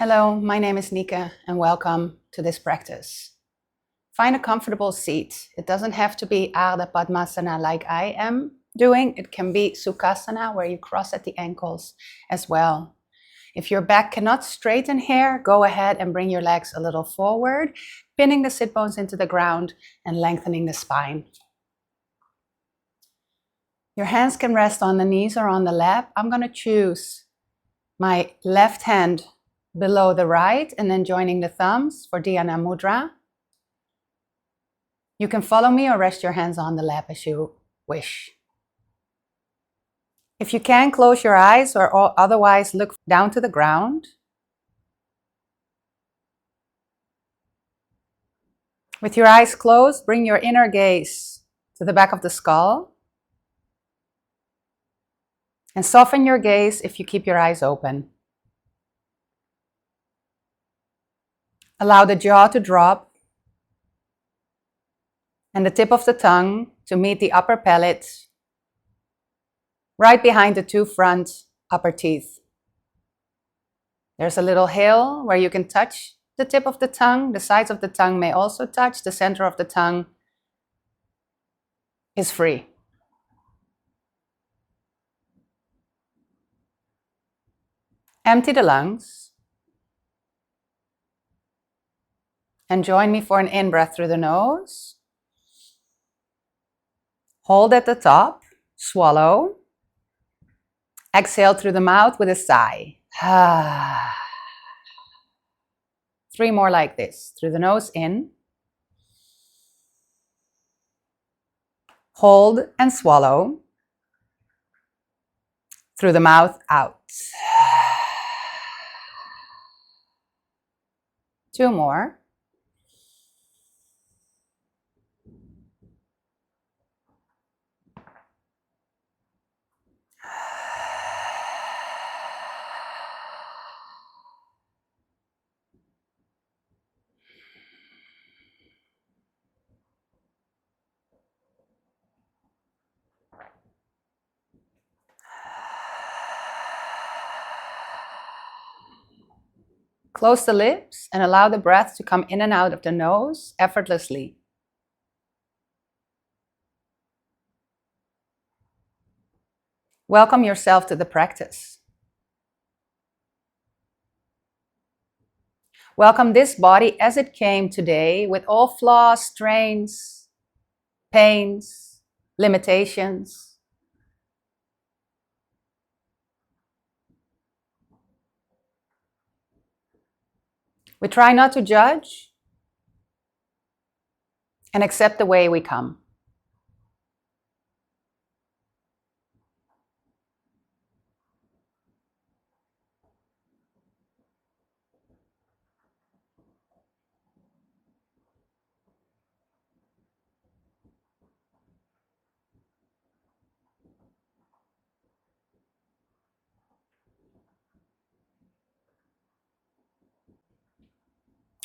Hello, my name is Nieke and welcome to this practice. Find a comfortable seat. It doesn't have to be Ardha Padmasana like I am doing. It can be Sukhasana where you cross at the ankles as well. If your back cannot straighten here, go ahead and bring your legs a little forward, pinning the sit bones into the ground and lengthening the spine. Your hands can rest on the knees or on the lap. I'm going to choose my left hand below the right and then joining the thumbs for Dhyana Mudra. You can follow me or rest your hands on the lap as you wish. If you can, close your eyes or otherwise look down to the ground. With your eyes closed, bring your inner gaze to the back of the skull. And soften your gaze if you keep your eyes open. Allow the jaw to drop and the tip of the tongue to meet the upper palate, right behind the two front upper teeth. There's a little hill where you can touch the tip of the tongue. The sides of the tongue may also touch. The center of the tongue is free. Empty the lungs. And join me for an in-breath through the nose. Hold at the top. Swallow. Exhale through the mouth with a sigh. 3 more like this. Through the nose in. Hold and swallow. Through the mouth out. 2 more. Close the lips and allow the breath to come in and out of the nose effortlessly. Welcome yourself to the practice. Welcome this body as it came today with all flaws, strains, pains, limitations. We try not to judge and accept the way we come.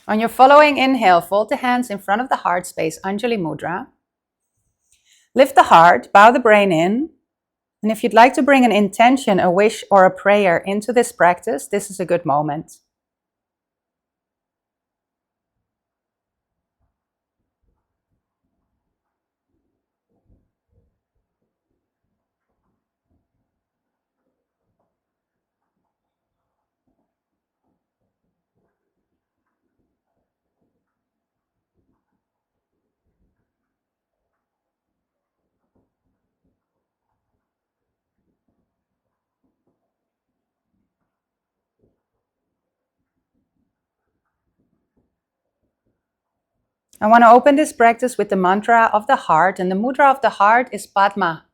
On your following inhale, fold the hands in front of the heart space, Anjali Mudra. Lift the heart, bow the brain in. And if you'd like to bring an intention, a wish, or a prayer into this practice, this is a good moment. I want to open this practice with the mantra of the heart, and the mudra of the heart is Padma.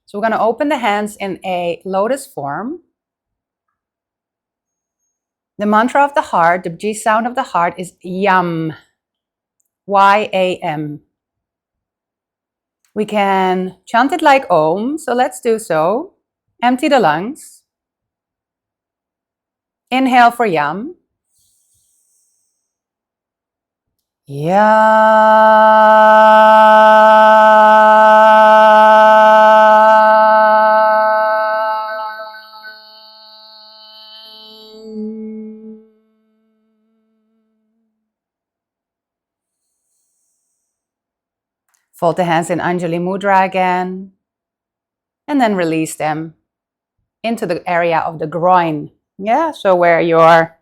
So we're going to open the hands in a lotus form. The mantra of the heart, the G sound of the heart is Yam, Y-A-M. We can chant it like Om, so let's do so. Empty the lungs. Inhale for Yam. Fold the hands in Anjali Mudra again. And then release them into the area of the groin. Yeah, so where your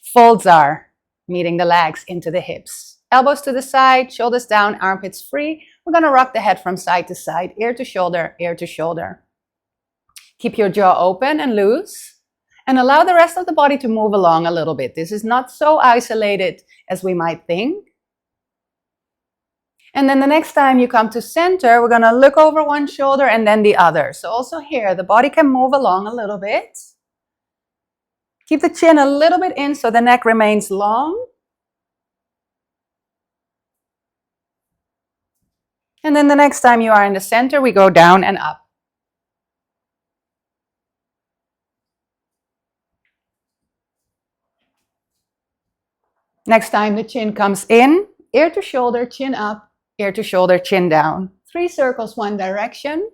folds are, meeting the legs into the hips. Elbows to the side, shoulders down, armpits free. We're going to rock the head from side to side, ear to shoulder, ear to shoulder. Keep your jaw open and loose, and allow the rest of the body to move along a little bit. This is not so isolated as we might think. And then the next time you come to center, we're going to look over one shoulder and then the other. So also here, the body can move along a little bit. Keep the chin a little bit in so the neck remains long. And then the next time you are in the center, we go down and up. Next time the chin comes in, ear to shoulder, chin up, ear to shoulder, chin down. 3 circles, one direction.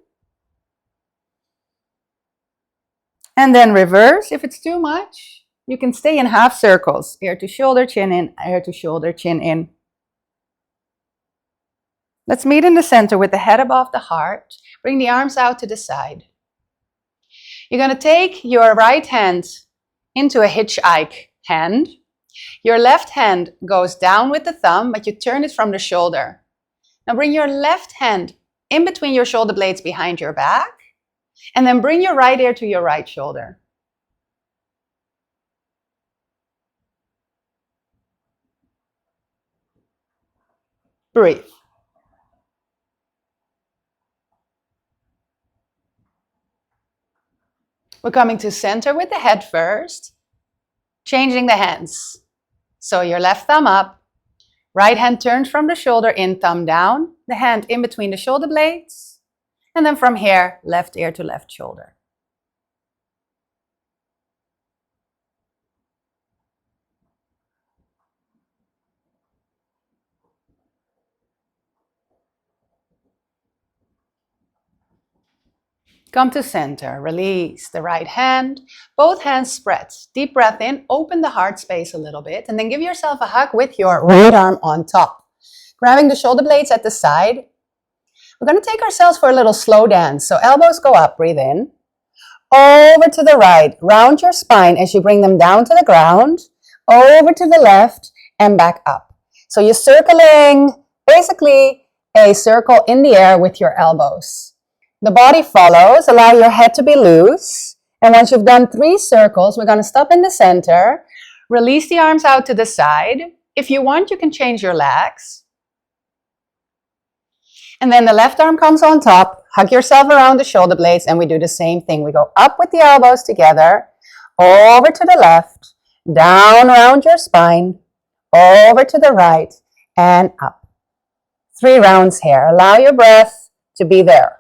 And then reverse. If it's too much, you can stay in half circles. Ear to shoulder, chin in, ear to shoulder, chin in. Let's meet in the center with the head above the heart. Bring the arms out to the side. You're going to take your right hand into a hitchhike hand. Your left hand goes down with the thumb, but you turn it from the shoulder. Now bring your left hand in between your shoulder blades behind your back, and then bring your right ear to your right shoulder. Breathe. We're coming to center with the head first, changing the hands. So your left thumb up, right hand turned from the shoulder in, thumb down, the hand in between the shoulder blades, and then from here, left ear to left shoulder. Come to center, release the right hand, both hands spread. Deep breath in, open the heart space a little bit, and then give yourself a hug with your right arm on top. Grabbing the shoulder blades at the side. We're going to take ourselves for a little slow dance. So elbows go up, breathe in. Over to the right, round your spine as you bring them down to the ground. Over to the left and back up. So you're circling, basically a circle in the air with your elbows. The body follows, allow your head to be loose. And once you've done 3 circles, we're going to stop in the center. Release the arms out to the side. If you want, you can change your legs. And then the left arm comes on top. Hug yourself around the shoulder blades, and we do the same thing. We go up with the elbows together, over to the left, down around your spine, over to the right, and up. 3 rounds here. Allow your breath to be there.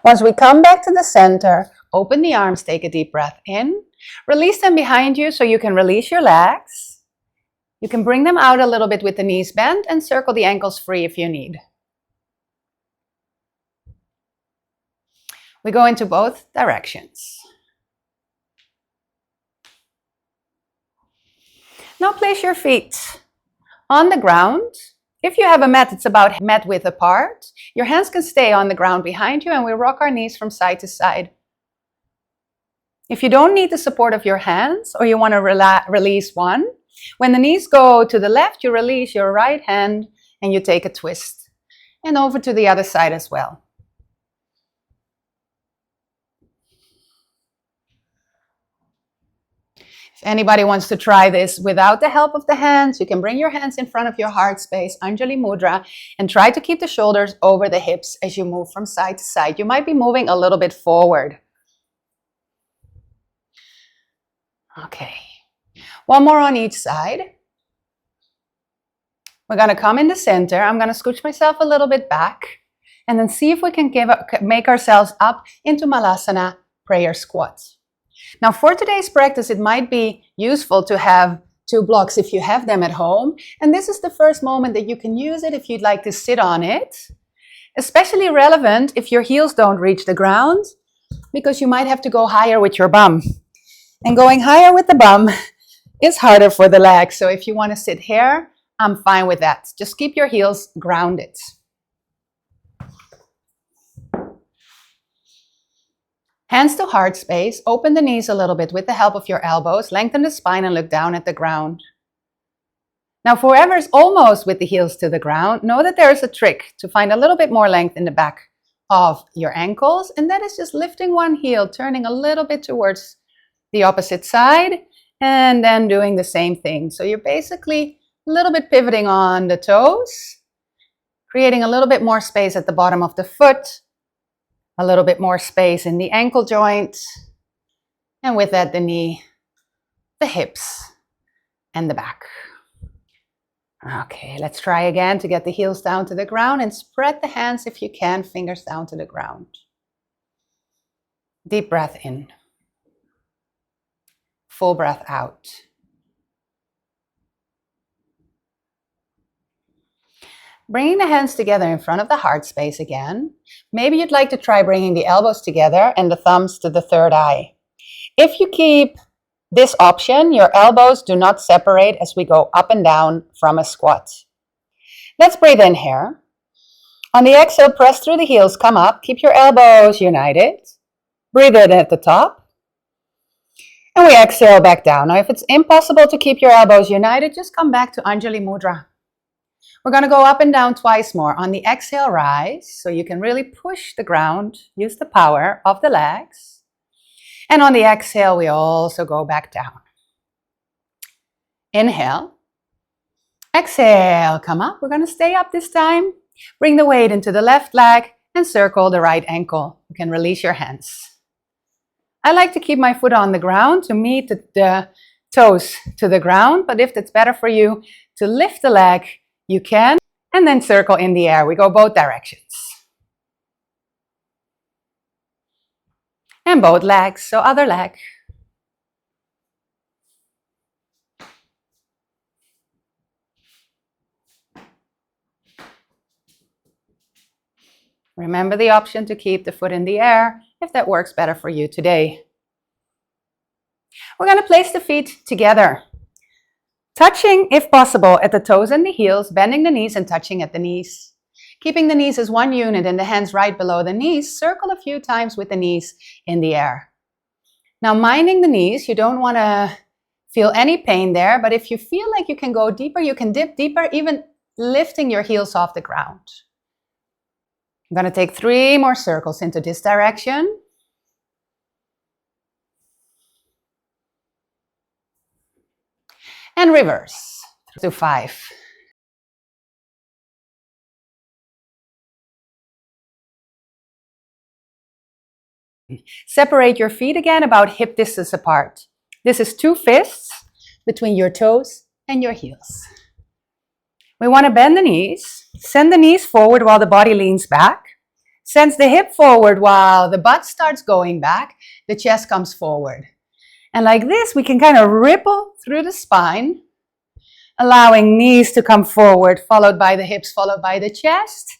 Once we come back to the center, open the arms, take a deep breath in. Release them behind you so you can release your legs. You can bring them out a little bit with the knees bent and circle the ankles free if you need. We go into both directions. Now place your feet on the ground. If you have a mat, it's about mat width apart. Your hands can stay on the ground behind you, and we rock our knees from side to side. If you don't need the support of your hands, or you want to release one, when the knees go to the left, you release your right hand and you take a twist. And over to the other side as well. If anybody wants to try this without the help of the hands, you can bring your hands in front of your heart space, Anjali Mudra, and try to keep the shoulders over the hips as you move from side to side. You might be moving a little bit forward. Okay, one more on each side. We're going to come in the center. I'm going to scooch myself a little bit back and then see if we can make ourselves up into Malasana prayer squat. Now for today's practice, it might be useful to have 2 blocks if you have them at home. And this is the first moment that you can use it if you'd like to sit on it. Especially relevant if your heels don't reach the ground. because you might have to go higher with your bum. And going higher with the bum is harder for the legs. So if you want to sit here, I'm fine with that. Just keep your heels grounded. Hands to heart space. Open the knees a little bit with the help of your elbows. Lengthen the spine and look down at the ground. Now, for whoever's almost with the heels to the ground, know that there is a trick to find a little bit more length in the back of your ankles. And that is just lifting one heel, turning a little bit towards the opposite side, and then doing the same thing. So you're basically a little bit pivoting on the toes, creating a little bit more space at the bottom of the foot, a little bit more space in the ankle joint, and with that, the knee, the hips, and the back. Okay, let's try again to get the heels down to the ground and spread the hands if you can, fingers down to the ground. Deep breath in. Full breath out. Bringing the hands together in front of the heart space again. Maybe you'd like to try bringing the elbows together and the thumbs to the third eye. If you keep this option, your elbows do not separate as we go up and down from a squat. Let's breathe in here. On the exhale, press through the heels, come up, keep your elbows united. Breathe in at the top. And we exhale back down. Now, if it's impossible to keep your elbows united, just come back to Anjali Mudra. We're going to go up and down twice more. On the exhale, rise, so you can really push the ground, use the power of the legs. And on the exhale, we also go back down. Inhale. Exhale, come up. We're going to stay up this time. Bring the weight into the left leg and circle the right ankle. You can release your hands. I like to keep my foot on the ground to meet the toes to the ground, but if it's better for you to lift the leg, you can, and then circle in the air. We go both directions. And both legs, so other leg. Remember the option to keep the foot in the air if that works better for you today. We're going to place the feet together, touching, if possible, at the toes and the heels, bending the knees and touching at the knees. Keeping the knees as one unit and the hands right below the knees, circle a few times with the knees in the air. Now, minding the knees, you don't want to feel any pain there, but if you feel like you can go deeper, you can dip deeper, even lifting your heels off the ground. I'm going to take 3 more circles into this direction. And reverse to 5. Separate your feet again about hip distance apart. This is 2 fists between your toes and your heels. We want to bend the knees, send the knees forward while the body leans back, sends the hip forward while the butt starts going back, the chest comes forward. And like this, we can kind of ripple through the spine, allowing knees to come forward, followed by the hips, followed by the chest.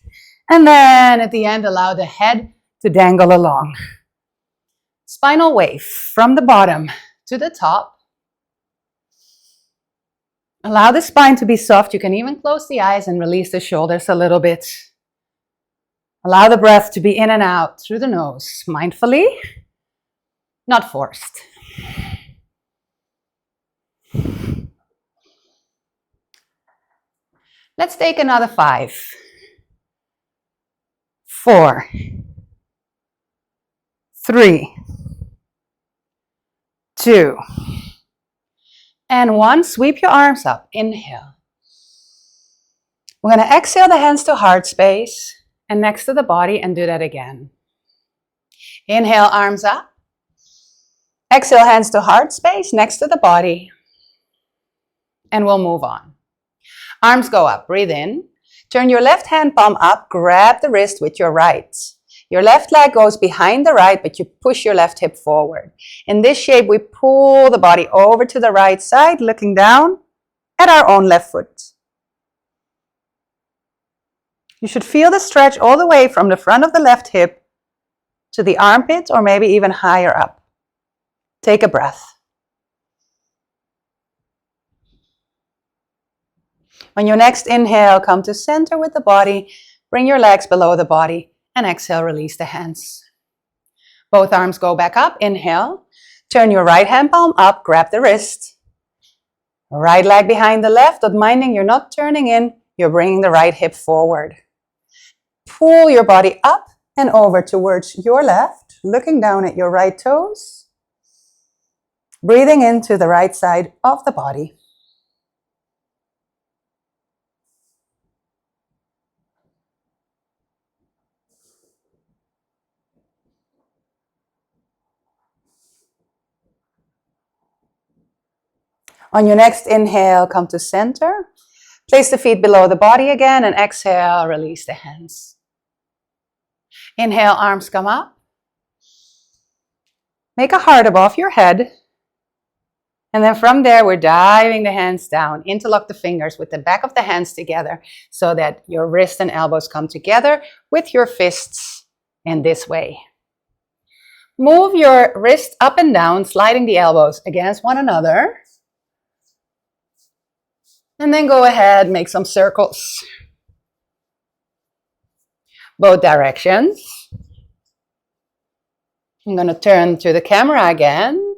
And then at the end, allow the head to dangle along. Spinal wave from the bottom to the top. Allow the spine to be soft. You can even close the eyes and release the shoulders a little bit. Allow the breath to be in and out through the nose, mindfully, not forced. Let's take another 5, 4, 3, 2, and 1. Sweep your arms up. Inhale. We're going to exhale the hands to heart space and next to the body and do that again. Inhale, arms up. Exhale, hands to heart space next to the body. And we'll move on. Arms go up. Breathe in. Turn your left hand palm up. Grab the wrist with your right. Your left leg goes behind the right, but you push your left hip forward. In this shape, we pull the body over to the right side, looking down at our own left foot. You should feel the stretch all the way from the front of the left hip to the armpit or maybe even higher up. Take a breath. On your next inhale, come to center with the body. Bring your legs below the body and exhale, release the hands. Both arms go back up. Inhale. Turn your right hand palm up, grab the wrist. Right leg behind the left, but minding you're not turning in, you're bringing the right hip forward. Pull your body up and over towards your left, looking down at your right toes. Breathing into the right side of the body. On your next inhale, come to center. Place the feet below the body again and exhale, release the hands. Inhale, arms come up. Make a heart above your head. And then from there, we're diving the hands down. Interlock the fingers with the back of the hands together so that your wrists and elbows come together with your fists in this way. Move your wrist up and down, sliding the elbows against one another. And then go ahead, make some circles. Both directions. I'm going to turn to the camera again.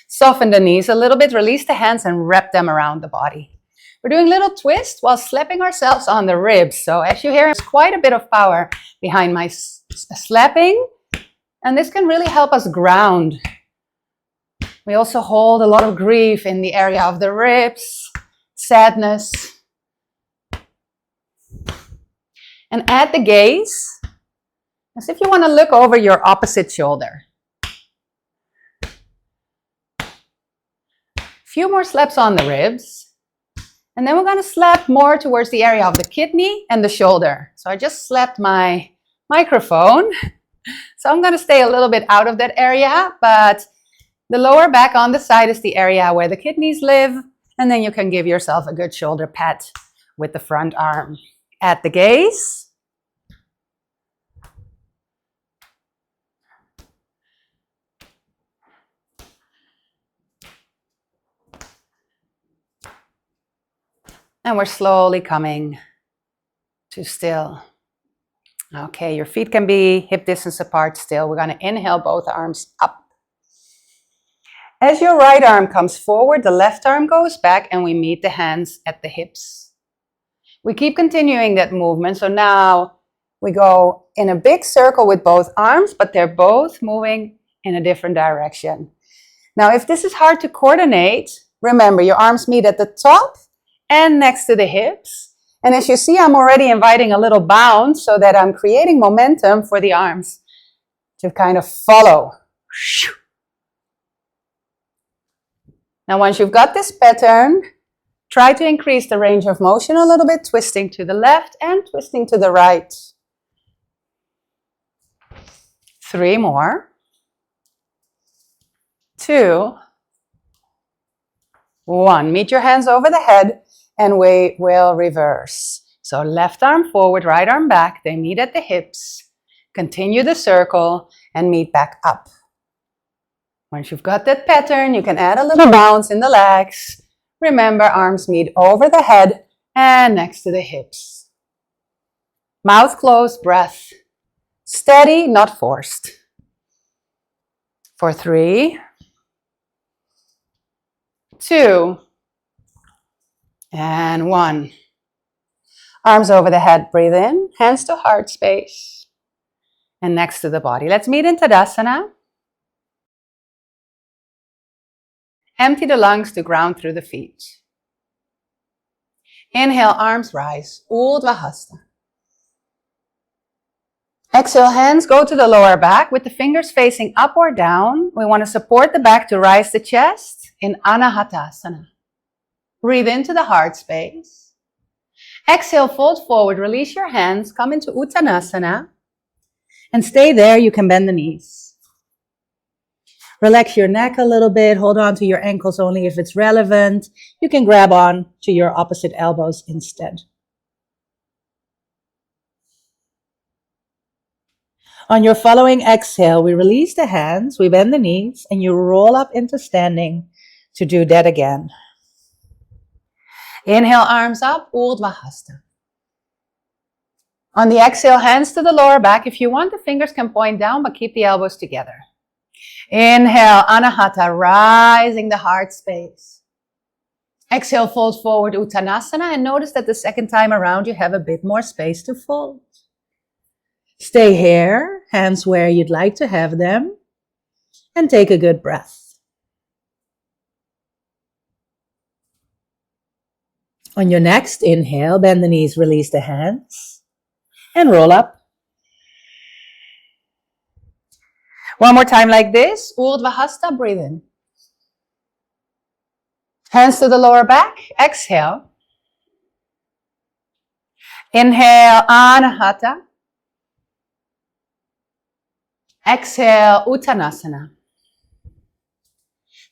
Soften the knees a little bit, release the hands and wrap them around the body. We're doing a little twist while slapping ourselves on the ribs. So as you hear, there's quite a bit of power behind my slapping. And this can really help us ground. We also hold a lot of grief in the area of the ribs, sadness. And add the gaze as if you want to look over your opposite shoulder. Few more slaps on the ribs. And then we're going to slap more towards the area of the kidney and the shoulder. So I just slapped my microphone. So I'm going to stay a little bit out of that area, but the lower back on the side is the area where the kidneys live. And then you can give yourself a good shoulder pat with the front arm. Add the gaze. And we're slowly coming to still. Okay, your feet can be hip distance apart still. We're going to inhale both arms up. As your right arm comes forward, the left arm goes back and we meet the hands at the hips. We keep continuing that movement. So now we go in a big circle with both arms, but they're both moving in a different direction. Now, if this is hard to coordinate, remember your arms meet at the top and next to the hips. And as you see, I'm already inviting a little bounce so that I'm creating momentum for the arms to kind of follow. Now, once you've got this pattern, try to increase the range of motion a little bit, twisting to the left and twisting to the right. 3 more. 2. 1. Meet your hands over the head. And we will reverse. So left arm forward, right arm back. They meet at the hips. Continue the circle and meet back up. Once you've got that pattern, you can add a little bounce in the legs. Remember, arms meet over the head and next to the hips. Mouth closed, breath. Steady, not forced. For 3, 2, and 1. Arms over the head, breathe in, hands to heart space, and next to the body. Let's meet in Tadasana. Empty the lungs to ground through the feet. Inhale, arms rise, Urdhva Hasta. Exhale, hands go to the lower back with the fingers facing up or down. We want to support the back to rise the chest in Anahatasana. Breathe into the heart space. Exhale, fold forward, release your hands, come into Uttanasana. And stay there, you can bend the knees. Relax your neck a little bit, hold on to your ankles only if it's relevant. You can grab on to your opposite elbows instead. On your following exhale, we release the hands, we bend the knees, and you roll up into standing to do that again. Inhale, arms up, Urdhva Hasta. On the exhale, hands to the lower back. If you want, the fingers can point down, but keep the elbows together. Inhale, Anahata, rising the heart space. Exhale, fold forward, Uttanasana, and notice that the second time around you have a bit more space to fold. Stay here, hands where you'd like to have them, and take a good breath. On your next inhale, bend the knees, release the hands, and roll up. One more time like this, Urdhva Hasta, breathe in. Hands to the lower back, exhale. Inhale, Anahata. Exhale, Uttanasana.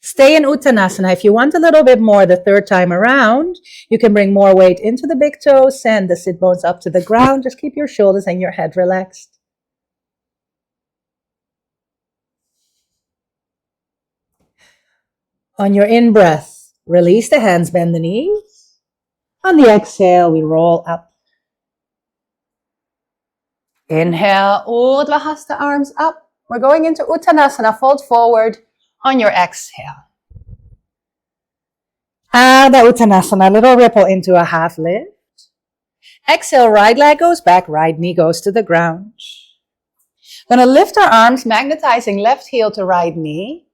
Stay in Uttanasana. If you want a little bit more the third time around, you can bring more weight into the big toes, send the sit bones up to the ground. Just keep your shoulders and your head relaxed. On your in-breath, release the hands, bend the knees. On the exhale, we roll up. Inhale, Urdhva Hasta, arms up. We're going into Uttanasana, fold forward on your exhale. Ardha Uttanasana, little ripple into a half lift. Exhale, right leg goes back, right knee goes to the ground. Gonna lift our arms, magnetizing left heel to right knee.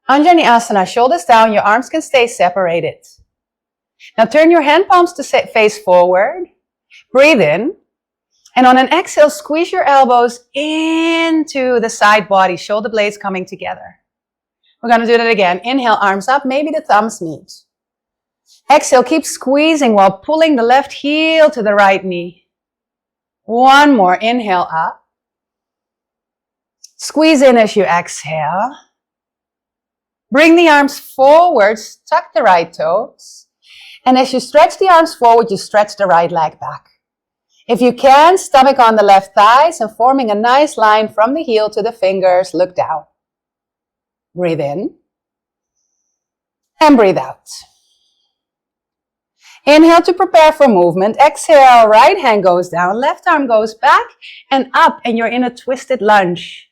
Anjani Asana, shoulders down, your arms can stay separated. Now turn your hand palms to face forward. Breathe in. And on an exhale, squeeze your elbows into the side body, shoulder blades coming together. We're going to do that again. Inhale, arms up, maybe the thumbs meet. Exhale, keep squeezing while pulling the left heel to the right knee. One more, inhale up. Squeeze in as you exhale. Bring the arms forward, tuck the right toes. And as you stretch the arms forward, you stretch the right leg back. If you can, stomach on the left thighs and forming a nice line from the heel to the fingers, look down. Breathe in and breathe out. Inhale to prepare for movement. Exhale, right hand goes down, left arm goes back and up, and you're in a twisted lunge.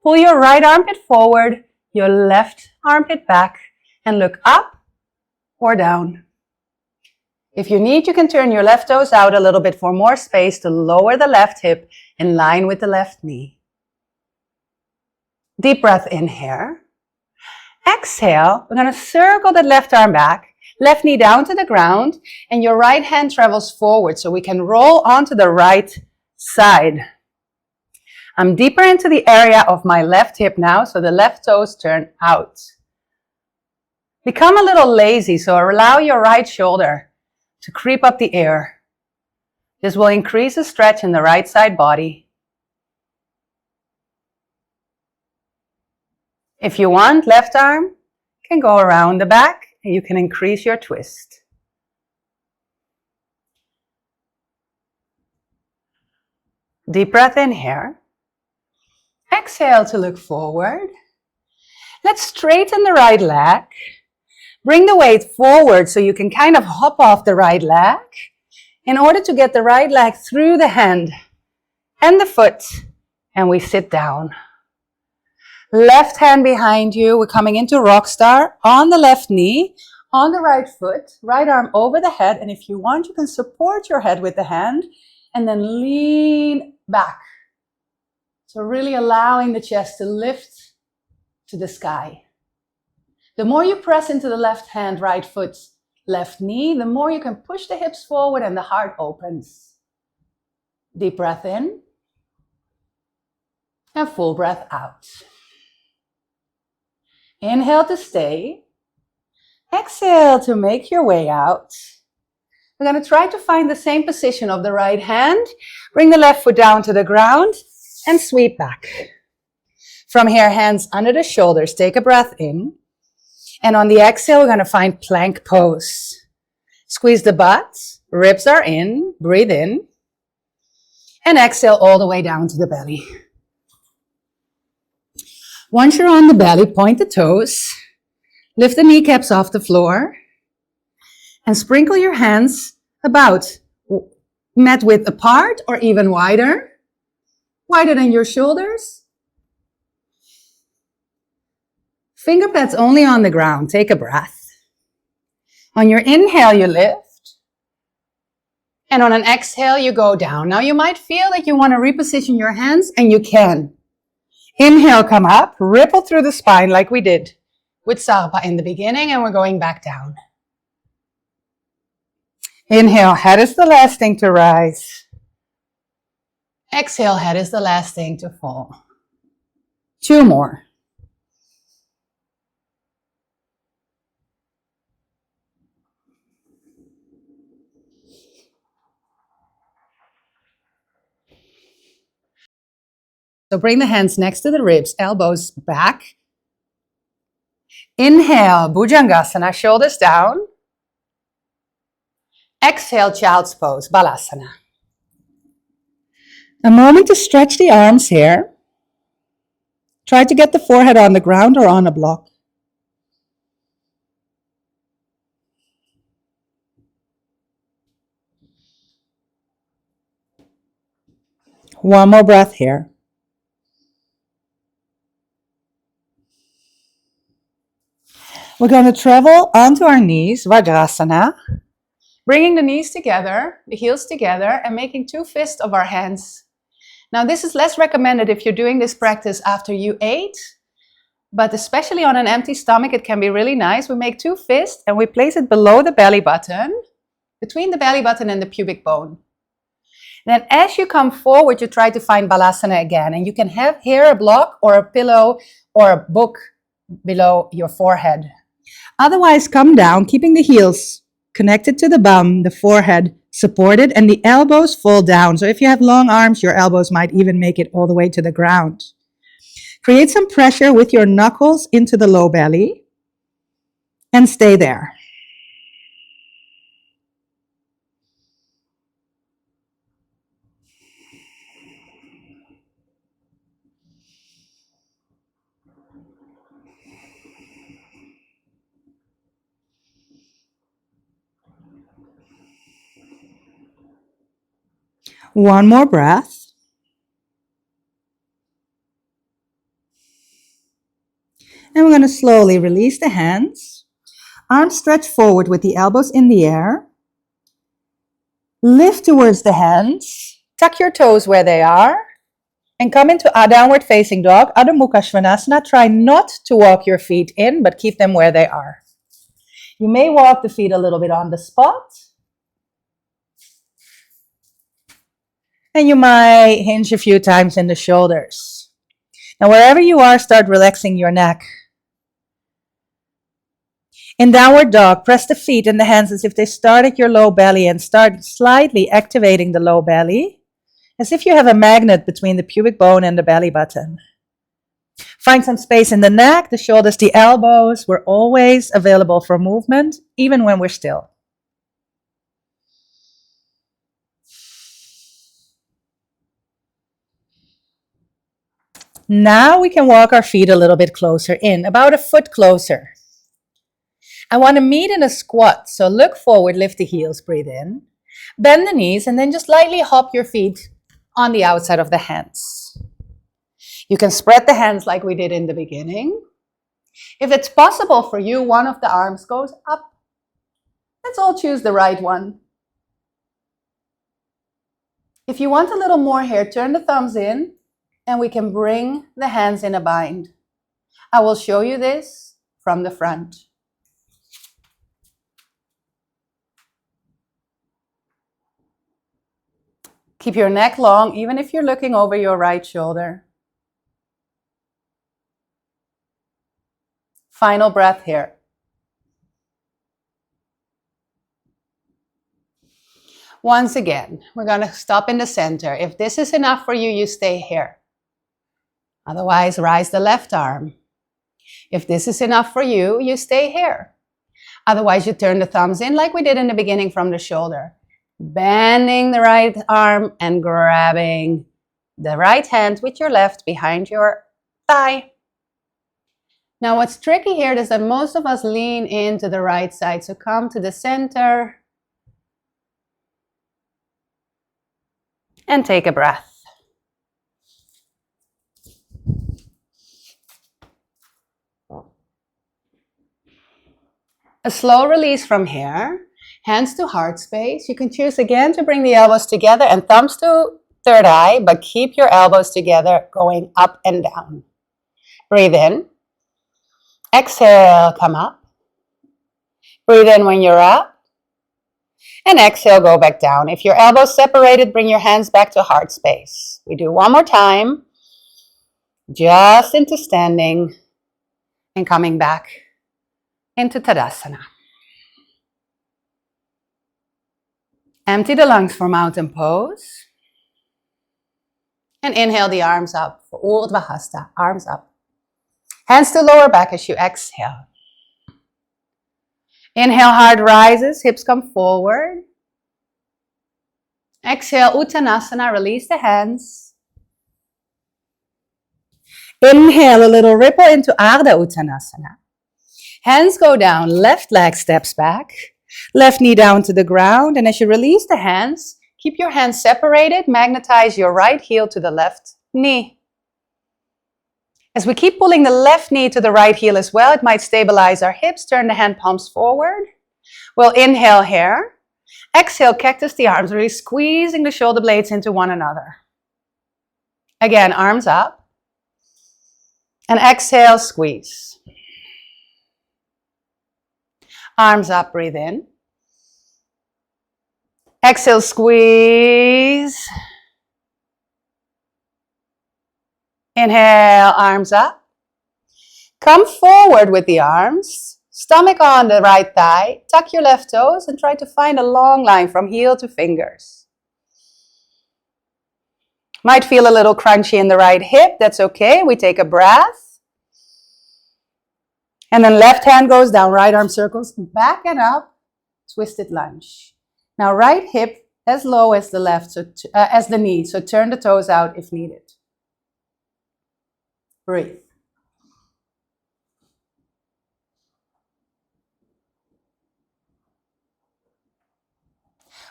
Pull your right armpit forward, your left armpit back, and look up or down. If you need, you can turn your left toes out a little bit for more space to lower the left hip in line with the left knee. Deep breath in here. Exhale, we're going to circle that left arm back, left knee down to the ground, and your right hand travels forward so we can roll onto the right side. I'm deeper into the area of my left hip now, so the left toes turn out. Become a little lazy, so allow your right shoulder to creep up the air. This will increase the stretch in the right side body. If you want, left arm can go around the back and you can increase your twist. Deep breath in here. Exhale to look forward. Let's straighten the right leg. Bring the weight forward so you can kind of hop off the right leg in order to get the right leg through the hand and the foot, and we sit down. Left hand behind you, we're coming into rock star on the left knee, on the right foot, right arm over the head, and if you want, you can support your head with the hand and then lean back. So really allowing the chest to lift to the sky. The more you press into the left hand, right foot, left knee, the more you can push the hips forward and the heart opens. Deep breath in and full breath out. Inhale to stay. Exhale to make your way out. We're going to try to find the same position of the right hand. Bring the left foot down to the ground and sweep back. From here, hands under the shoulders. Take a breath in. And on the exhale, we're going to find plank pose. Squeeze the butt, ribs are in, breathe in. And exhale all the way down to the belly. Once you're on the belly, point the toes, lift the kneecaps off the floor, and sprinkle your hands about mat width apart or even wider than your shoulders. Finger pads only on the ground. Take a breath. On your inhale, you lift. And on an exhale, you go down. Now you might feel that you want to reposition your hands, and you can. Inhale, come up, ripple through the spine like we did with Sarpa in the beginning, and we're going back down. Inhale, head is the last thing to rise. Exhale, head is the last thing to fall. 2 more. So bring the hands next to the ribs, elbows back. Inhale, Bhujangasana, shoulders down. Exhale, child's pose, Balasana. A moment to stretch the arms here. Try to get the forehead on the ground or on a block. One more breath here. We're going to travel onto our knees, Vajrasana, bringing the knees together, the heels together, and making 2 fists of our hands. Now, this is less recommended if you're doing this practice after you ate, but especially on an empty stomach, it can be really nice. We make 2 fists and we place it below the belly button, between the belly button and the pubic bone. Then as you come forward, you try to find Balasana again, and you can have here a block or a pillow or a book below your forehead. Otherwise, come down, keeping the heels connected to the bum, the forehead supported, and the elbows fall down. So if you have long arms, your elbows might even make it all the way to the ground. Create some pressure with your knuckles into the low belly and stay there. One more breath. And we're going to slowly release the hands. Arms stretch forward with the elbows in the air. Lift towards the hands. Tuck your toes where they are. And come into a downward facing dog, Adho Mukha Svanasana. Try not to walk your feet in, but keep them where they are. You may walk the feet a little bit on the spot. And you might hinge a few times in the shoulders. Now, wherever you are, start relaxing your neck. In downward dog, press the feet and the hands as if they start at your low belly and start slightly activating the low belly, as if you have a magnet between the pubic bone and the belly button. Find some space in the neck, the shoulders, the elbows. We're always available for movement, even when we're still. Now we can walk our feet a little bit closer in, about a foot closer. I want to meet in a squat, so look forward, lift the heels, breathe in. Bend the knees and then just lightly hop your feet on the outside of the hands. You can spread the hands like we did in the beginning. If it's possible for you, one of the arms goes up. Let's all choose the right one. If you want a little more here, turn the thumbs in and we can bring the hands in a bind. I will show you this from the front. Keep your neck long, even if you're looking over your right shoulder. Final breath here. Once again, we're going to stop in the center. If this is enough for you, you stay here. Otherwise, rise the left arm. If this is enough for you, you stay here. Otherwise, you turn the thumbs in like we did in the beginning from the shoulder. Bending the right arm and grabbing the right hand with your left behind your thigh. Now what's tricky here is that most of us lean into the right side. So come to the center and take a breath. A slow release from here. Hands to heart space. You can choose again to bring the elbows together and thumbs to third eye, but keep your elbows together going up and down. Breathe in. Exhale, come up. Breathe in when you're up. And exhale, go back down. If your elbows separated, bring your hands back to heart space. We do one more time. Just into standing and coming back into Tadasana. Empty the lungs for mountain pose. And inhale the arms up for Urdhva Hasta, arms up. Hands to lower back as you exhale. Inhale, heart rises, hips come forward. Exhale, Uttanasana, release the hands. Inhale, a little ripple into Ardha Uttanasana. Hands go down, left leg steps back. Left knee down to the ground, and as you release the hands, keep your hands separated, magnetize your right heel to the left knee. As we keep pulling the left knee to the right heel as well, it might stabilize our hips, turn the hand palms forward. We'll inhale here. Exhale, cactus the arms, really squeezing the shoulder blades into one another. Again, arms up. And exhale, squeeze. Arms up, breathe in. Exhale, squeeze. Inhale, arms up. Come forward with the arms. Stomach on the right thigh. Tuck your left toes and try to find a long line from heel to fingers. Might feel a little crunchy in the right hip. That's okay. We take a breath. And then left hand goes down, right arm circles back and up, twisted lunge. Now right hip as low as the left, so as the knee, so turn the toes out if needed. Breathe.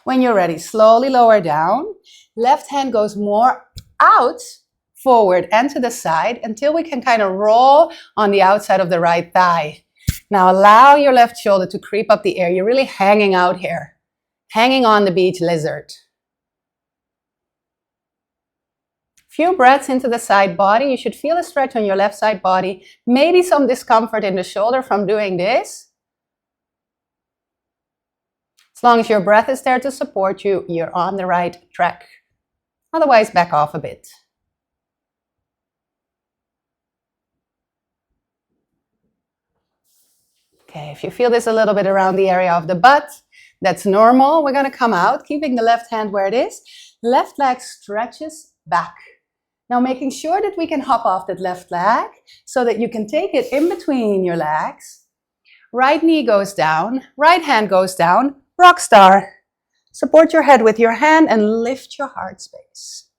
When you're ready, slowly lower down. Left hand goes more out, forward and to the side until we can kind of roll on the outside of the right thigh. Now allow your left shoulder to creep up the air. You're really hanging out here, hanging on the beach lizard. Few breaths into the side body. You should feel a stretch on your left side body, maybe some discomfort in the shoulder from doing this. As long as your breath is there to support you, you're on the right track. Otherwise, back off a bit. Okay, if you feel this a little bit around the area of the butt, that's normal. We're going to come out, keeping the left hand where it is. Left leg stretches back. Now making sure that we can hop off that left leg so that you can take it in between your legs. Right knee goes down, right hand goes down, rock star. Support your head with your hand and lift your heart space.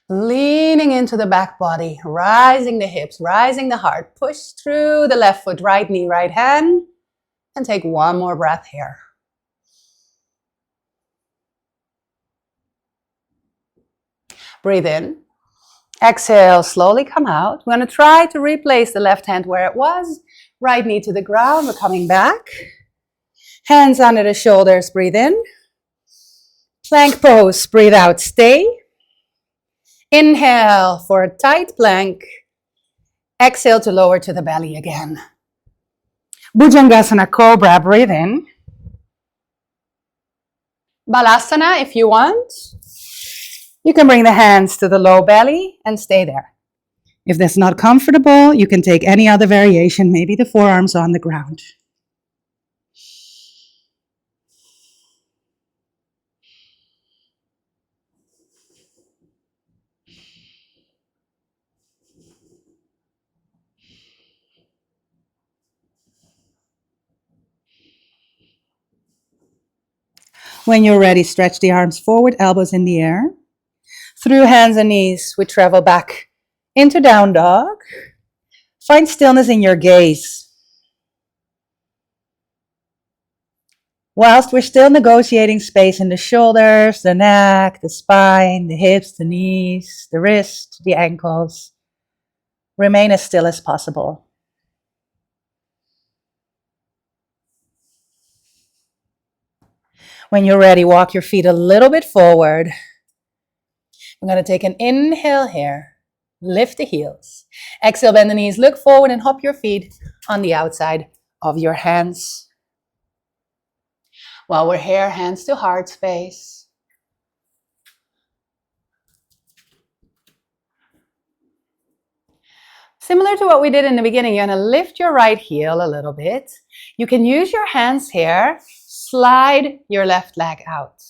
Leaning into the back body, rising the hips, rising the heart. Push through the left foot, right knee, right hand. And take one more breath here. Breathe in. Exhale, slowly come out. We're going to try to replace the left hand where it was. Right knee to the ground. We're coming back. Hands under the shoulders. Breathe in. Plank pose. Breathe out. Stay. Inhale for a tight plank. Exhale to lower to the belly again. Bhujangasana Cobra, breathe in. Balasana if you want. You can bring the hands to the low belly and stay there. If that's not comfortable, you can take any other variation, maybe the forearms on the ground. When you're ready, stretch the arms forward, elbows in the air. Through hands and knees, we travel back into down dog. Find stillness in your gaze. Whilst we're still negotiating space in the shoulders, the neck, the spine, the hips, the knees, the wrists, the ankles, remain as still as possible. When you're ready, walk your feet a little bit forward. I'm going to take an inhale here. Lift the heels. Exhale, bend the knees, look forward and hop your feet on the outside of your hands. While we're here, hands to heart space. Similar to what we did in the beginning, you're going to lift your right heel a little bit. You can use your hands here, slide your left leg out.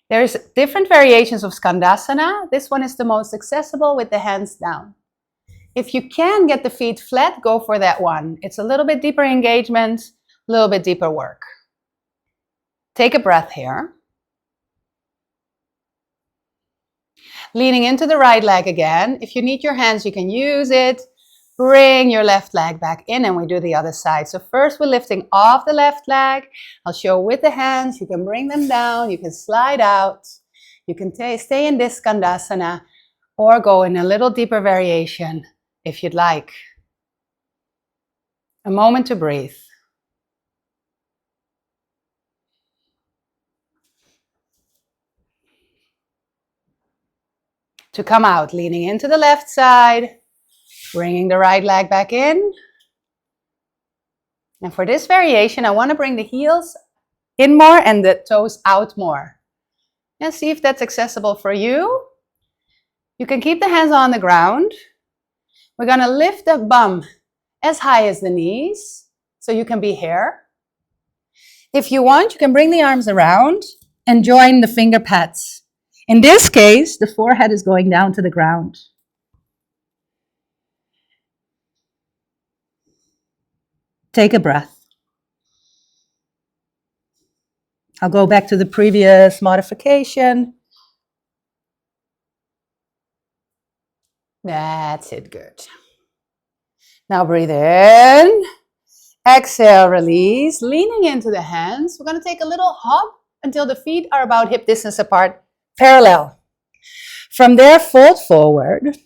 There's different variations of Skandasana. This one is the most accessible with the hands down. If you can get the feet flat, go for that one. It's a little bit deeper engagement, a little bit deeper work. Take a breath here. Leaning into the right leg again. If you need your hands, you can use it. Bring your left leg back in and we do the other side. So first we're lifting off the left leg. I'll show with the hands. You can bring them down. You can slide out. You can stay in this Skandasana or go in a little deeper variation if you'd like. A moment to breathe. To come out, leaning into the left side, bringing the right leg back in. And for this variation, I want to bring the heels in more and the toes out more. And see if that's accessible for you. You can keep the hands on the ground. We're going to lift the bum as high as the knees, so you can be here. If you want, you can bring the arms around and join the finger pads. In this case, the forehead is going down to the ground. Take a breath. I'll go back to the previous modification. That's it, good. Now breathe in. Exhale, release, leaning into the hands. We're going to take a little hop until the feet are about hip distance apart, parallel. From there, fold forward.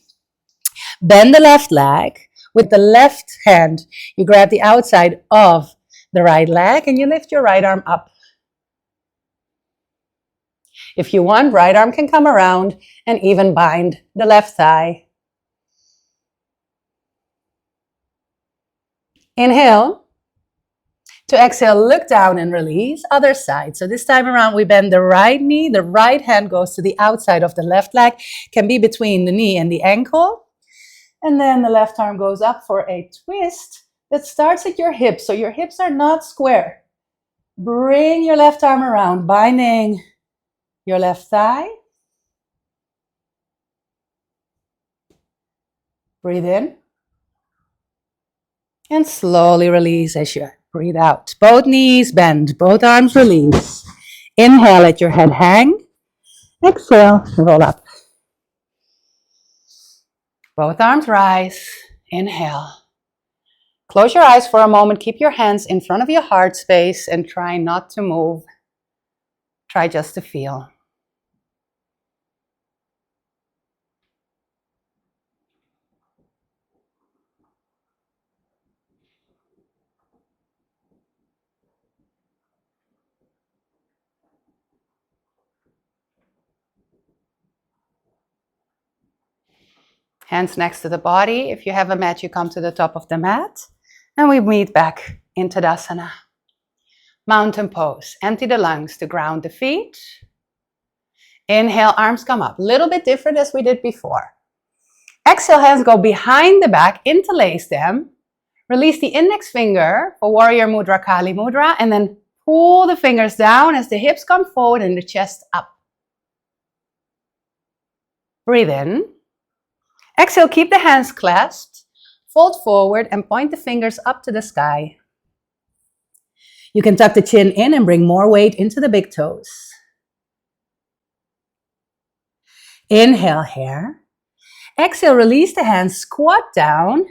Bend the left leg. With the left hand, you grab the outside of the right leg and you lift your right arm up. If you want, right arm can come around and even bind the left thigh. Inhale. To exhale, look down and release. Other side. So this time around, we bend the right knee. The right hand goes to the outside of the left leg. Can be between the knee and the ankle. And then the left arm goes up for a twist that starts at your hips. So your hips are not square. Bring your left arm around, binding your left thigh. Breathe in. And slowly release as you breathe out. Both knees bend, both arms release. Inhale, let your head hang. Exhale, roll up. Both arms rise. Inhale. Close your eyes for a moment. Keep your hands in front of your heart space and try not to move. Try just to feel. Hands next to the body. If you have a mat, you come to the top of the mat. And we meet back in Tadasana. Mountain pose. Empty the lungs to ground the feet. Inhale, arms come up. A little bit different as we did before. Exhale, hands go behind the back, interlace them. Release the index finger for Warrior Mudra, Kali Mudra. And then pull the fingers down as the hips come forward and the chest up. Breathe in. Exhale, keep the hands clasped, fold forward and point the fingers up to the sky. You can tuck the chin in and bring more weight into the big toes. Inhale here. Exhale, release the hands, squat down,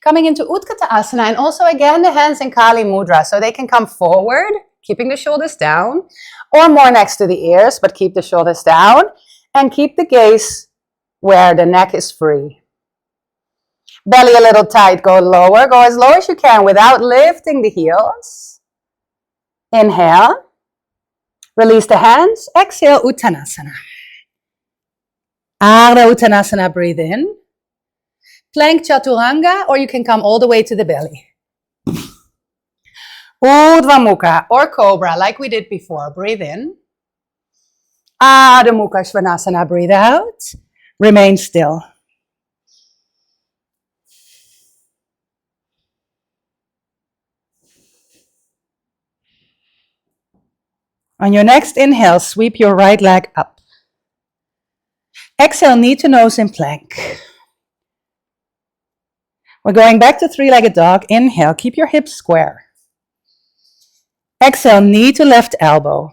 coming into Utthita Asana, and also again the hands in Kali Mudra, so they can come forward, keeping the shoulders down, or more next to the ears, but keep the shoulders down, and keep the gaze where the neck is free. Belly a little tight, go lower, go as low as you can without lifting the heels. Inhale, release the hands, exhale, Uttanasana. Ardha Uttanasana, breathe in. Plank Chaturanga, or you can come all the way to the belly. Urdhva Mukha, or Cobra, like we did before, breathe in. Adho Mukha Svanasana, breathe out. Remain still. On your next inhale, sweep your right leg up. Exhale, knee to nose in plank. We're going back to three-legged dog. Inhale, keep your hips square. Exhale, knee to left elbow.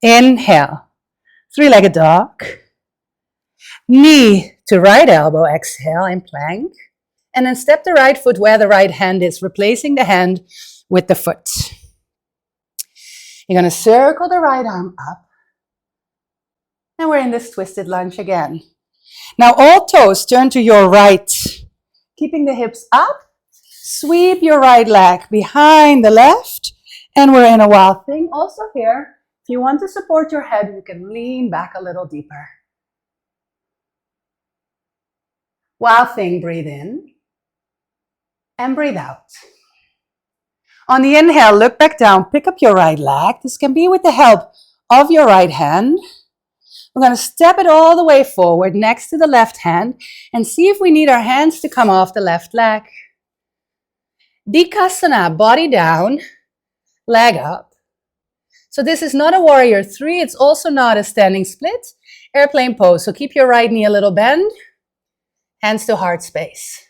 Inhale, three-legged dog. Knee to right elbow, exhale in plank. And then step the right foot where the right hand is, replacing the hand with the foot. You're going to circle the right arm up. And we're in this twisted lunge again. Now all toes turn to your right. Keeping the hips up, sweep your right leg behind the left. And we're in a wild thing. Also here, if you want to support your head, you can lean back a little deeper. Wild thing, breathe in. And breathe out. On the inhale, look back down, pick up your right leg. This can be with the help of your right hand. We're going to step it all the way forward next to the left hand and see if we need our hands to come off the left leg. Dikasana, body down, leg up. So this is not a warrior three. It's also not a standing split. Airplane pose. So keep your right knee a little bend. Hands to heart space.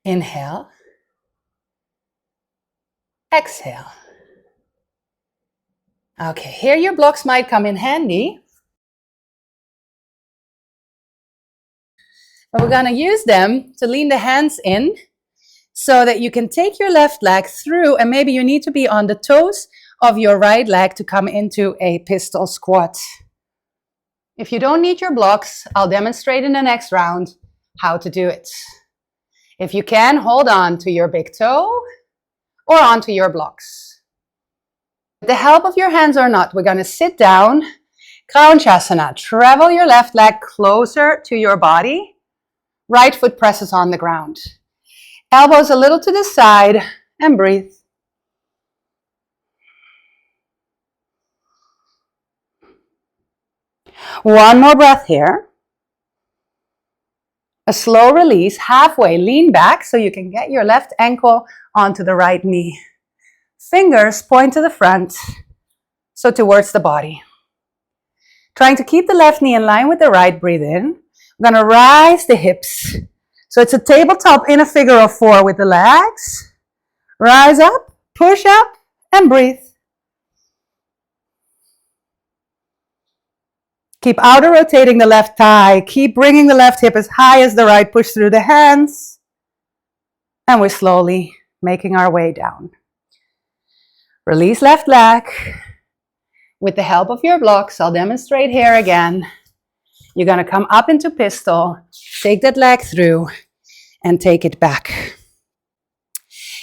Inhale. Exhale. Okay, here your blocks might come in handy. But we're going to use them to lean the hands in so that you can take your left leg through, and maybe you need to be on the toes of your right leg to come into a pistol squat. If you don't need your blocks, I'll demonstrate in the next round how to do it. If you can, hold on to your big toe or onto your blocks. With the help of your hands or not, we're going to sit down, Kraunchasana. Travel your left leg closer to your body. Right foot presses on the ground. Elbows a little to the side and breathe. One more breath here. A slow release, halfway, lean back so you can get your left ankle onto the right knee. Fingers point to the front, so towards the body. Trying to keep the left knee in line with the right, breathe in. I'm going to rise the hips. So it's a tabletop in a figure of four with the legs. Rise up, push up, and breathe. Keep outer rotating the left thigh. Keep bringing the left hip as high as the right. Push through the hands. And we're slowly making our way down. Release left leg. With the help of your blocks, I'll demonstrate here again. You're going to come up into pistol. Take that leg through and take it back.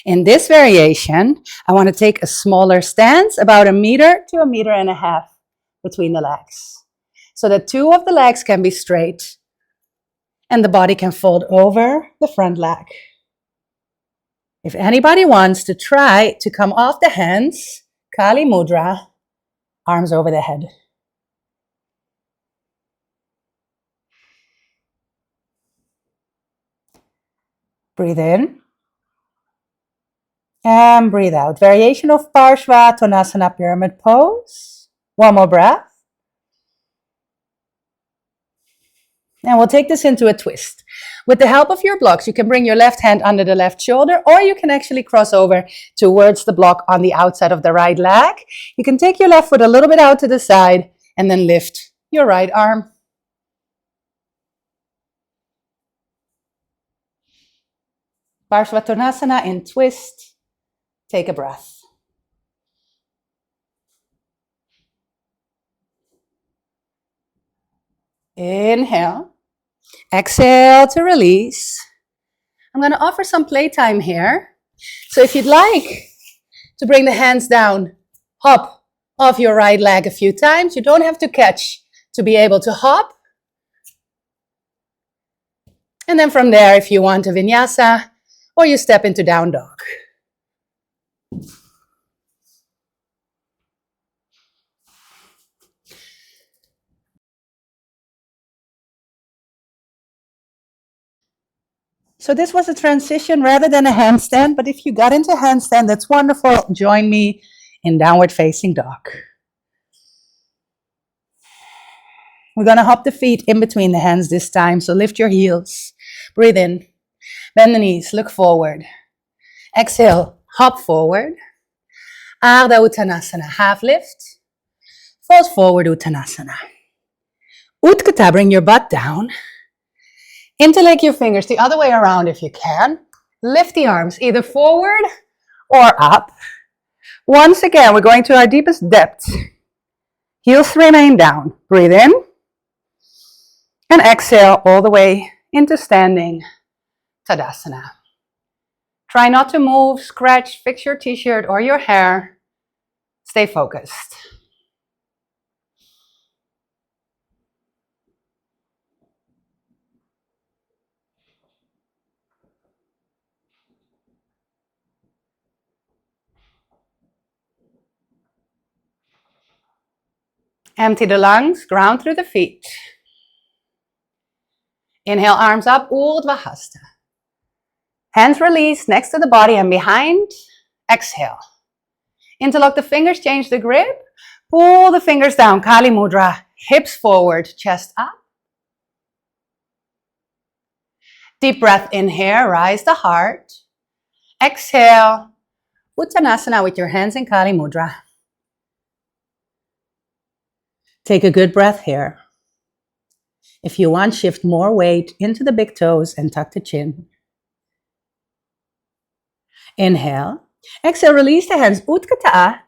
In this variation, I want to take a smaller stance, about 1 meter to 1.5 meters between the legs. So that two of the legs can be straight and the body can fold over the front leg. If anybody wants to try to come off the hands, Kali Mudra, arms over the head. Breathe in. And breathe out. Variation of Parshva pyramid pose. One more breath. And we'll take this into a twist. With the help of your blocks, you can bring your left hand under the left shoulder, or you can actually cross over towards the block on the outside of the right leg. You can take your left foot a little bit out to the side and then lift your right arm. Parsvatonasana in twist. Take a breath. Inhale. Exhale to release. I'm going to offer some playtime here. So if you'd like to bring the hands down, hop off your right leg a few times. You don't have to catch to be able to hop. And then from there, if you want a vinyasa, or you step into down dog. So this was a transition rather than a handstand, but if you got into handstand, that's wonderful. Join me in downward facing dog. We're going to hop the feet in between the hands this time, so lift your heels. Breathe in, bend the knees, look forward. Exhale, hop forward. Ardha Uttanasana, half lift. Falls forward Uttanasana. Utkata, bring your butt down. Interlace your fingers the other way around if you can. Lift the arms either forward or up. Once again, we're going to our deepest depth. Heels remain down. Breathe in. And exhale all the way into standing Tadasana. Try not to move, scratch, fix your t-shirt or your hair. Stay focused. Empty the lungs, ground through the feet. Inhale, arms up, Urdhva Hasta. Hands release next to the body and behind. Exhale. Interlock the fingers, change the grip. Pull the fingers down, Kali Mudra. Hips forward, chest up. Deep breath in here, rise the heart. Exhale, Uttanasana with your hands in Kali Mudra. Take a good breath here. If you want, shift more weight into the big toes and tuck the chin. Inhale. Exhale, release the hands. Utkata.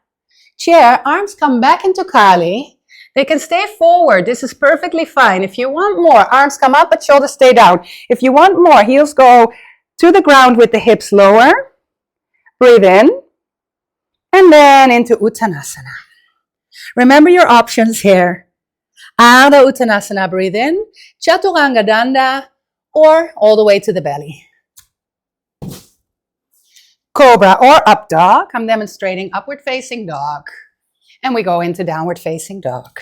Chair, arms come back into Kali. They can stay forward. This is perfectly fine. If you want more, arms come up but shoulders stay down. If you want more, heels go to the ground with the hips lower. Breathe in. And then into Uttanasana. Remember your options here. Ardha Uttanasana, breathe in. Chaturanga Danda, or all the way to the belly. Cobra or up dog. I'm demonstrating upward facing dog. And we go into downward facing dog.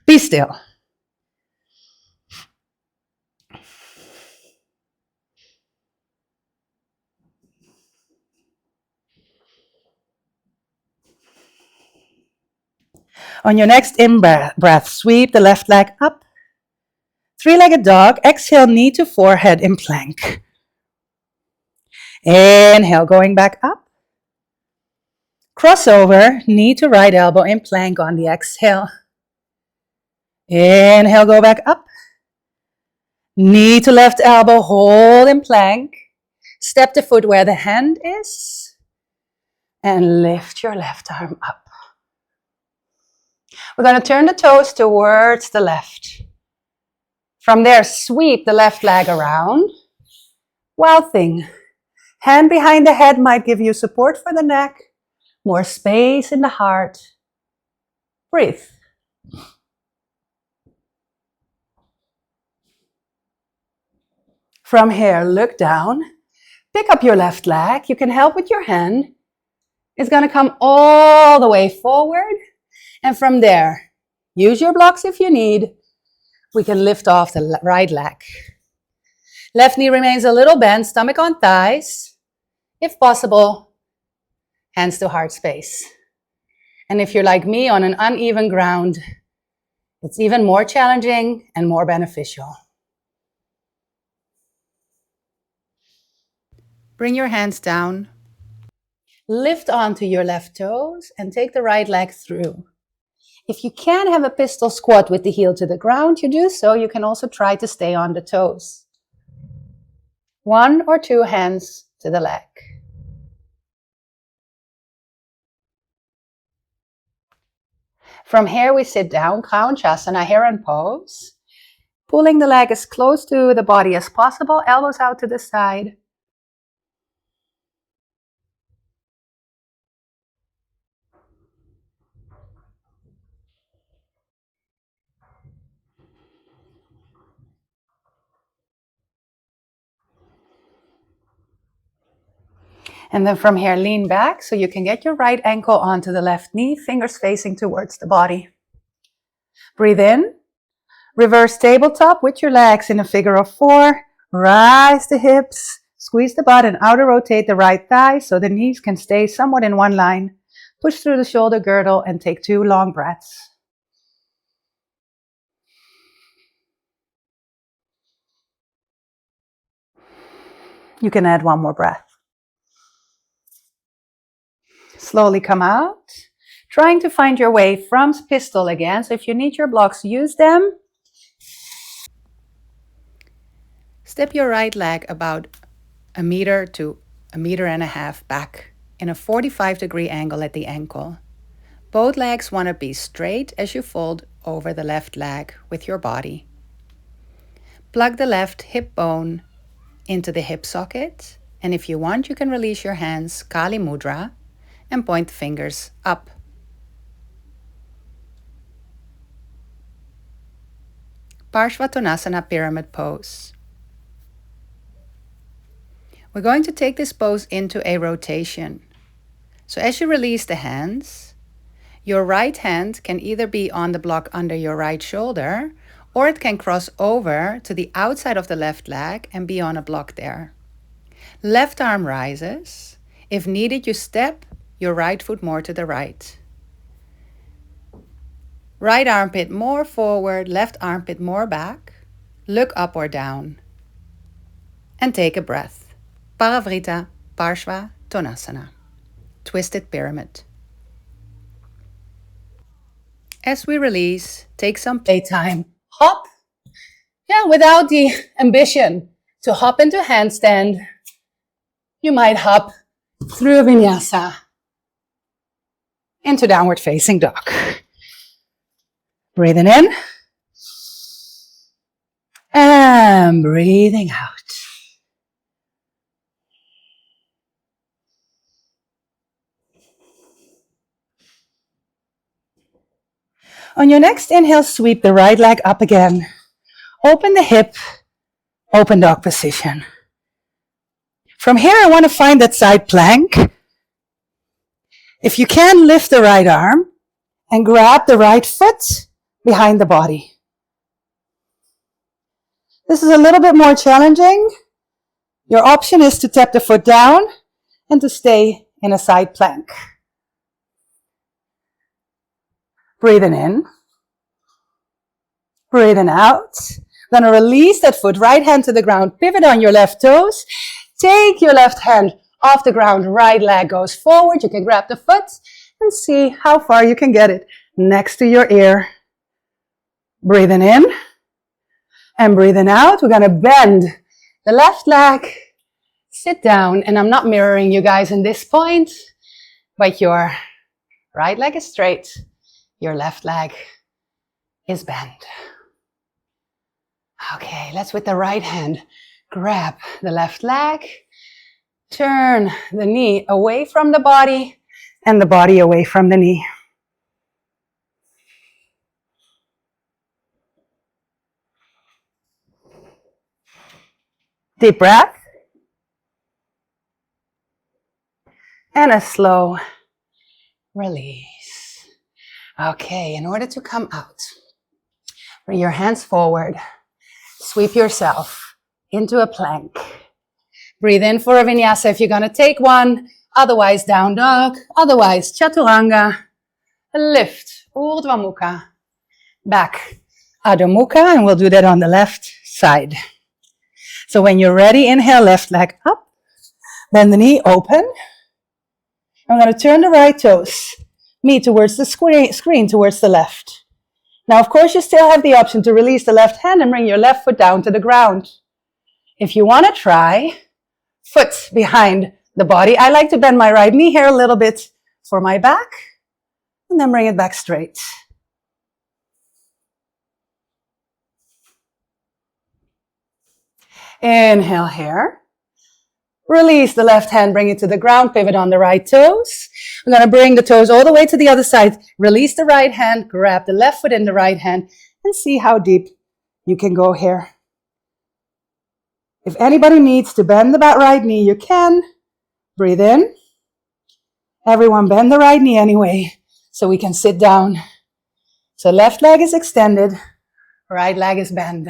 Be still. On your next in-breath, sweep the left leg up. Three-legged dog. Exhale, knee to forehead in plank. Inhale, going back up. Crossover, knee to right elbow in plank on the exhale. Inhale, go back up. Knee to left elbow, hold in plank. Step the foot where the hand is. And lift your left arm up. We're going to turn the toes towards the left. From there, sweep the left leg around. Wild thing. Hand behind the head might give you support for the neck. More space in the heart. Breathe. From here, look down. Pick up your left leg. You can help with your hand. It's going to come all the way forward. And from there, use your blocks if you need. We can lift off the right leg. Left knee remains a little bent, stomach on thighs. If possible, hands to heart space. And if you're like me on an uneven ground, it's even more challenging and more beneficial. Bring your hands down. Lift onto your left toes and take the right leg through. If you can have a pistol squat with the heel to the ground, you do so. You can also try to stay on the toes. 1 or 2 hands to the leg. From here we sit down, Kaunchasana, heron pose. Pulling the leg as close to the body as possible, elbows out to the side. And then from here, lean back so you can get your right ankle onto the left knee, fingers facing towards the body. Breathe in. Reverse tabletop with your legs in a figure of 4. Rise the hips. Squeeze the butt and outer rotate the right thigh so the knees can stay somewhat in one line. Push through the shoulder girdle and take 2 long breaths. You can add 1 more breath. Slowly come out, trying to find your way from pistol again. So if you need your blocks, use them. Step your right leg about 1 meter to 1.5 meters back in a 45-degree angle at the ankle. Both legs want to be straight as you fold over the left leg with your body. Plug the left hip bone into the hip socket, and if you want, you can release your hands, Kali Mudra, and point the fingers up. Parshvatonasana pyramid pose. We're going to take this pose into a rotation. So as you release the hands, your right hand can either be on the block under your right shoulder, or it can cross over to the outside of the left leg and be on a block there. Left arm rises. If needed, you step your right foot more to the right. Right armpit more forward, left armpit more back. Look up or down. And take a breath. Parivrtta Parshva Tonasana. Twisted pyramid. As we release, take some playtime. Hop. Yeah, without the ambition to hop into handstand, you might hop through a vinyasa into downward facing dog. Breathing in and breathing out. On your next inhale, sweep the right leg up again. Open the hip, open dog position. From here, I want to find that side plank. If you can, lift the right arm and grab the right foot behind the body. This is a little bit more challenging. Your option is to tap the foot down and to stay in a side plank. Breathing in. Breathing out. Gonna release that foot, right hand to the ground, pivot on your left toes. Take your left hand off the ground, right leg goes forward. You can grab the foot and see how far you can get it next to your ear. Breathing in and breathing out. We're gonna bend the left leg, sit down, and I'm not mirroring you guys in this point, but your right leg is straight, your left leg is bent. Okay, let's with the right hand grab the left leg, turn the knee away from the body and the body away from the knee. Deep breath. And a slow release. Okay, in order to come out, bring your hands forward. Sweep yourself into a plank. Breathe in for a vinyasa if you're going to take one. Otherwise, down dog. Otherwise, chaturanga. Lift. Urdhva Mukha. Back. Adho Mukha. And we'll do that on the left side. So when you're ready, inhale, left leg up. Bend the knee, open. I'm going to turn the right toes, knee towards the screen, towards the left. Now, of course, you still have the option to release the left hand and bring your left foot down to the ground. If you want to try, foot behind the body. I like to bend my right knee here a little bit for my back, and then bring it back straight. Inhale here. Release the left hand, bring it to the ground, pivot on the right toes. I'm going to bring the toes all the way to the other side. Release the right hand, grab the left foot in the right hand, and see how deep you can go here. If anybody needs to bend the right knee, you can. Breathe in. Everyone bend the right knee anyway, so we can sit down. So left leg is extended, right leg is bent.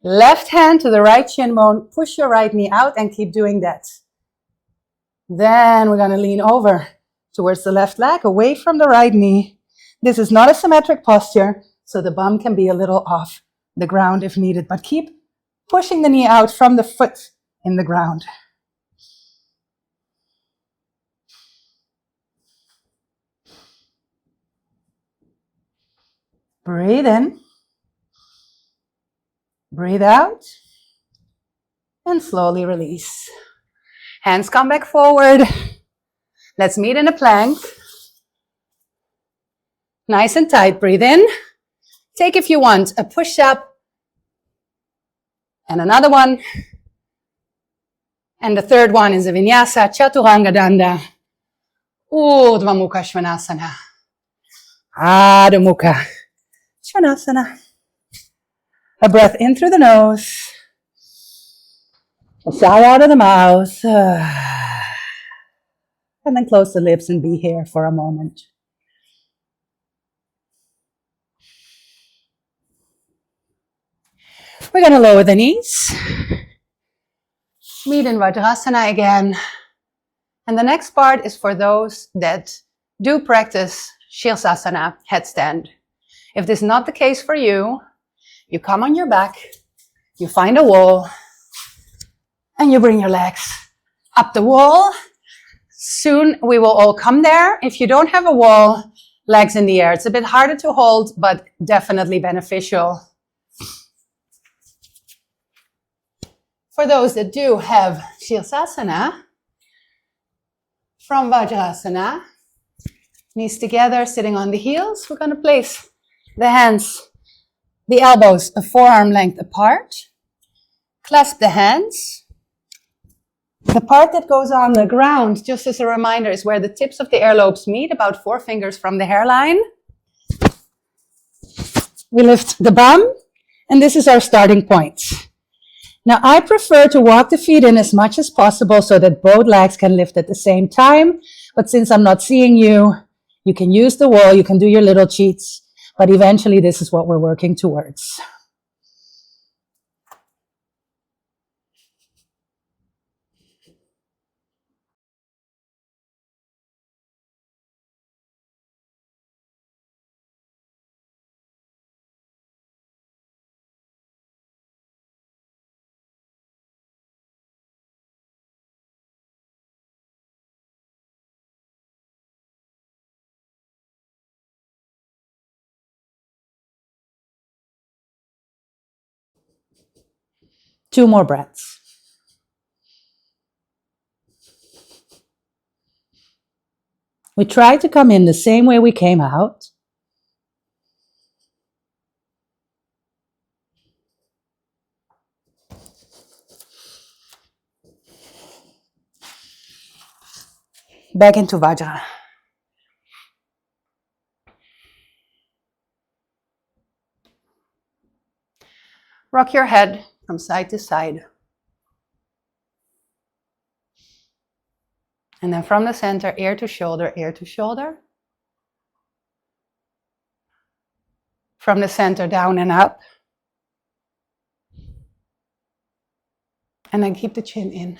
Left hand to the right shin bone, push your right knee out and keep doing that. Then we're going to lean over towards the left leg, away from the right knee. This is not a symmetric posture, so the bum can be a little off the ground if needed, but keep pushing the knee out from the foot in the ground. Breathe in. Breathe out. And slowly release. Hands come back forward. Let's meet in a plank. Nice and tight. Breathe in. Take, if you want, a push-up. And another one. And the third one is a Vinyasa Chaturanga Danda. Urdhva Mukha Svanasana. Adho Mukha Svanasana. A breath in through the nose. A sigh out of the mouth. And then close the lips and be here for a moment. We're going to lower the knees. Meet in Vajrasana again. And the next part is for those that do practice Shirsasana, headstand. If this is not the case for you, you come on your back, you find a wall, and you bring your legs up the wall. Soon we will all come there. If you don't have a wall, legs in the air. It's a bit harder to hold, but definitely beneficial. For those that do have Shirsasana, from Vajrasana, knees together, sitting on the heels, we're going to place the hands, the elbows a forearm length apart. Clasp the hands. The part that goes on the ground, just as a reminder, is where the tips of the earlobes meet, about 4 fingers from the hairline. We lift the bum, and this is our starting point. Now, I prefer to walk the feet in as much as possible so that both legs can lift at the same time. But since I'm not seeing you, you can use the wall, you can do your little cheats. But eventually, this is what we're working towards. Two more breaths. We try to come in the same way we came out. Back into Vajra. Rock your head from side to side. And then from the center, ear to shoulder, ear to shoulder. From the center, down and up. And then keep the chin in.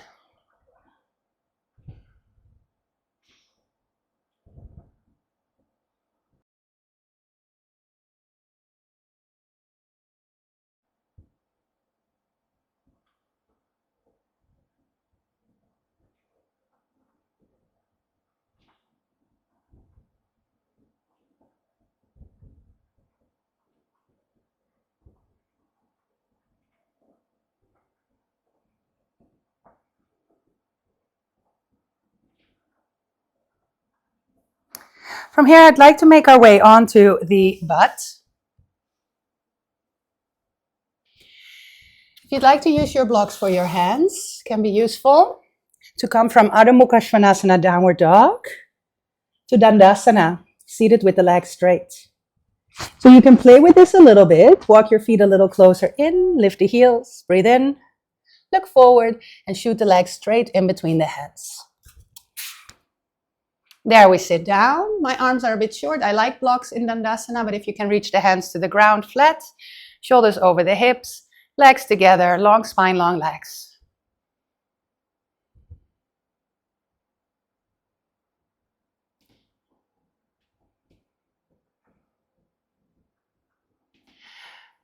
From here, I'd like to make our way onto the butt. If you'd like to use your blocks for your hands, can be useful to come from Adho Mukha Svanasana, downward dog, to Dandasana, seated with the legs straight. So you can play with this a little bit, walk your feet a little closer in, lift the heels, breathe in, look forward, and shoot the legs straight in between the hands. There we sit down. My arms are a bit short. I like blocks in Dandasana, but if you can reach the hands to the ground flat, shoulders over the hips, legs together, long spine, long legs.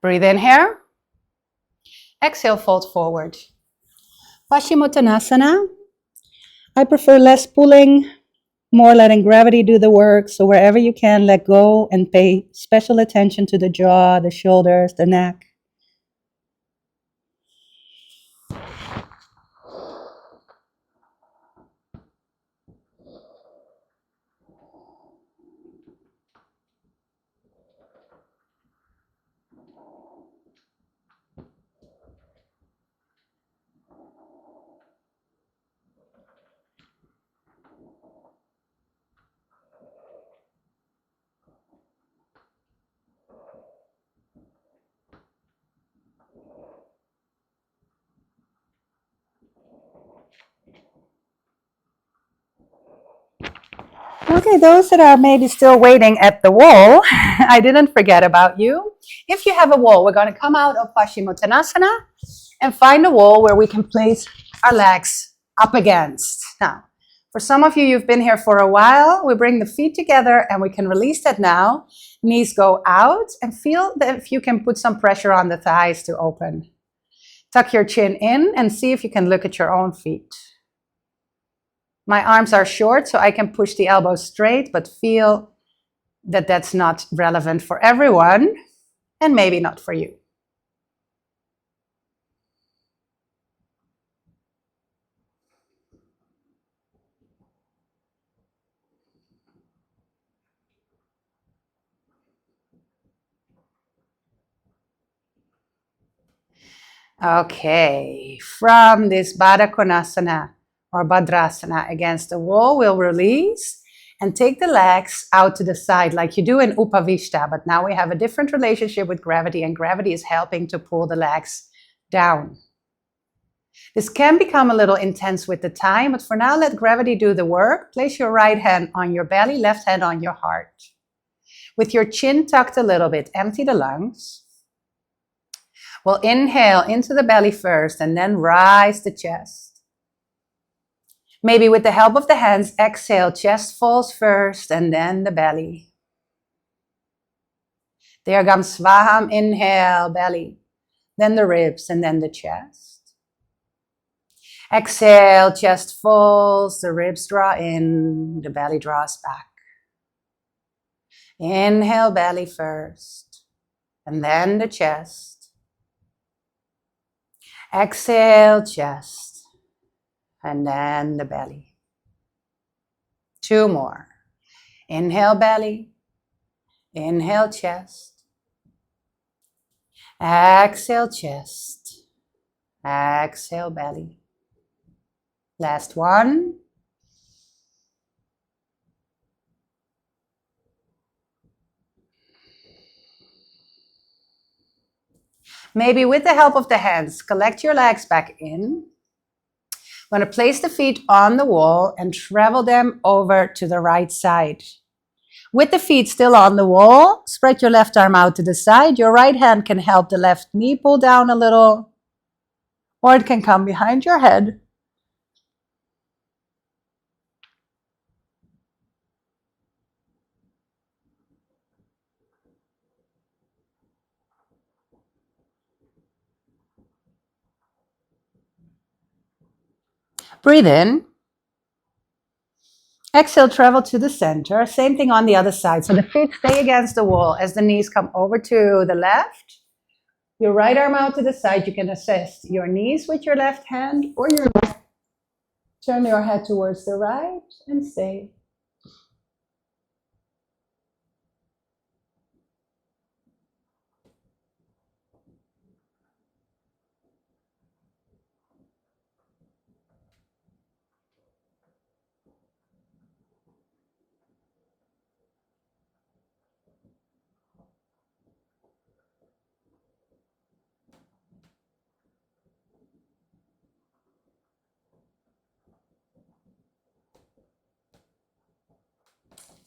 Breathe in here. Exhale, fold forward. Paschimottanasana. I prefer less pulling, more letting gravity do the work. So wherever you can, let go and pay special attention to the jaw, the shoulders, the neck. Okay, those that are maybe still waiting at the wall, I didn't forget about you. If you have a wall, we're going to come out of Paschimottanasana and find a wall where we can place our legs up against. Now, for some of you, you've been here for a while. We bring the feet together and we can release that now. Knees go out and feel that if you can put some pressure on the thighs to open. Tuck your chin in and see if you can look at your own feet. My arms are short, so I can push the elbows straight, but feel that that's not relevant for everyone and maybe not for you. Okay, from this Baddha Konasana or Bhadrasana against the wall, we'll release and take the legs out to the side like you do in Upavishta, but now we have a different relationship with gravity, and gravity is helping to pull the legs down. This can become a little intense with the time, but for now, let gravity do the work. Place your right hand on your belly, left hand on your heart. With your chin tucked a little bit, empty the lungs. We'll inhale into the belly first and then rise the chest. Maybe with the help of the hands, exhale, chest falls first and then the belly. Dirgham Swaham, inhale, belly, then the ribs and then the chest. Exhale, chest falls, the ribs draw in, the belly draws back. Inhale, belly first and then the chest. Exhale, chest, and then the belly. 2 more. Inhale, belly. Inhale, chest. Exhale, chest. Exhale, belly. Last one. Maybe with the help of the hands, collect your legs back in. I'm going to place the feet on the wall and travel them over to the right side. With the feet still on the wall, spread your left arm out to the side. Your right hand can help the left knee pull down a little, or it can come behind your head. Breathe in. Exhale, travel to the center. Same thing on the other side. So the feet stay against the wall as the knees come over to the left. Your right arm out to the side. You can assist your knees with your left hand or your left. Turn your head towards the right and stay.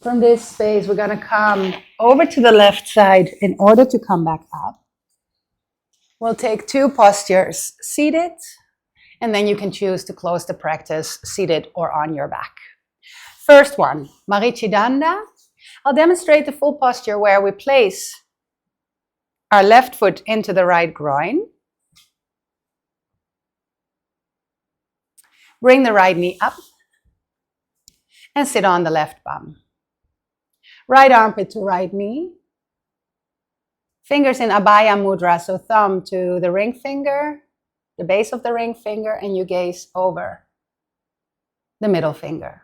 From this space, we're going to come over to the left side in order to come back up. We'll take 2 postures, seated, and then you can choose to close the practice seated or on your back. First one, Marichidanda. I'll demonstrate the full posture where we place our left foot into the right groin. Bring the right knee up and sit on the left bum. Right armpit to right knee. Fingers in Abhaya Mudra, so thumb to the ring finger, the base of the ring finger, and you gaze over the middle finger.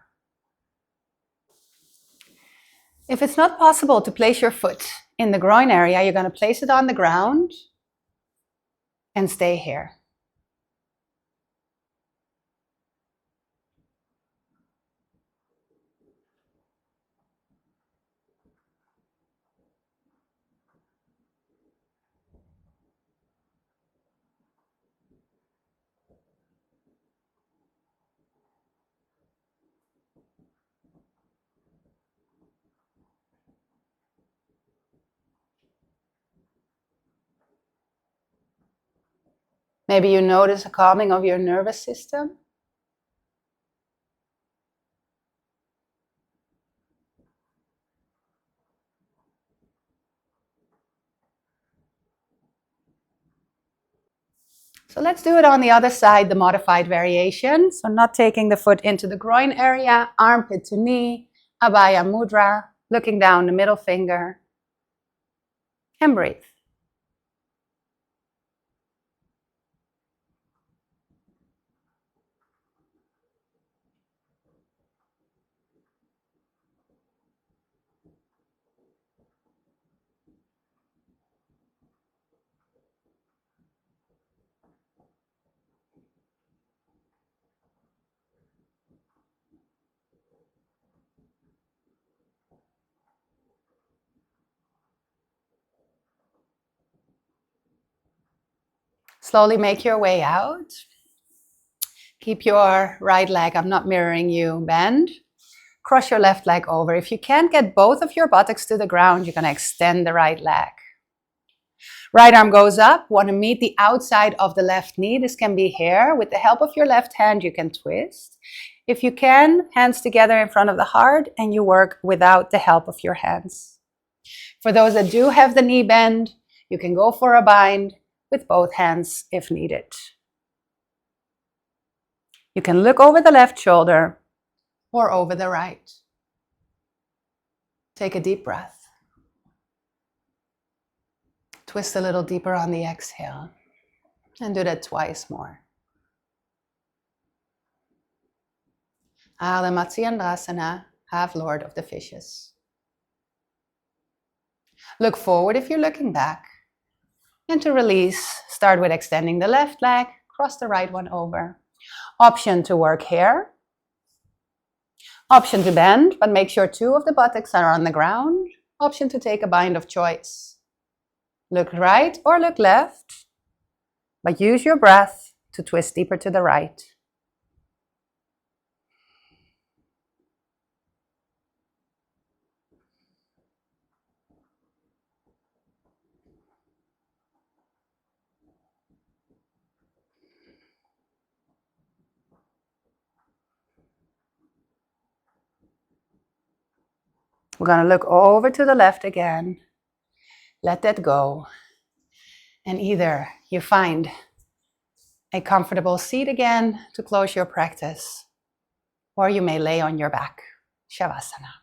If it's not possible to place your foot in the groin area, you're going to place it on the ground and stay here. Maybe you notice a calming of your nervous system. So let's do it on the other side, the modified variation. So not taking the foot into the groin area, armpit to knee, Abhaya Mudra, looking down the middle finger, and breathe. Slowly make your way out. Keep your right leg, I'm not mirroring you, bend. Cross your left leg over. If you can't get both of your buttocks to the ground, you're going to extend the right leg. Right arm goes up, want to meet the outside of the left knee. This can be here. With the help of your left hand, you can twist. If you can, hands together in front of the heart, and you work without the help of your hands. For those that do have the knee bend, you can go for a bind with both hands if needed. You can look over the left shoulder or over the right. Take a deep breath. Twist a little deeper on the exhale and do that twice more. Ardha Matsyendrasana, half Lord of the Fishes. Look forward if you're looking back. And to release, start with extending the left leg, cross the right one over. Option to work here. Option to bend, but make sure 2 of the buttocks are on the ground. Option to take a bind of choice. Look right or look left, but use your breath to twist deeper to the right. We're going to look over to the left again. Let that go. And either you find a comfortable seat again to close your practice, or you may lay on your back, Shavasana.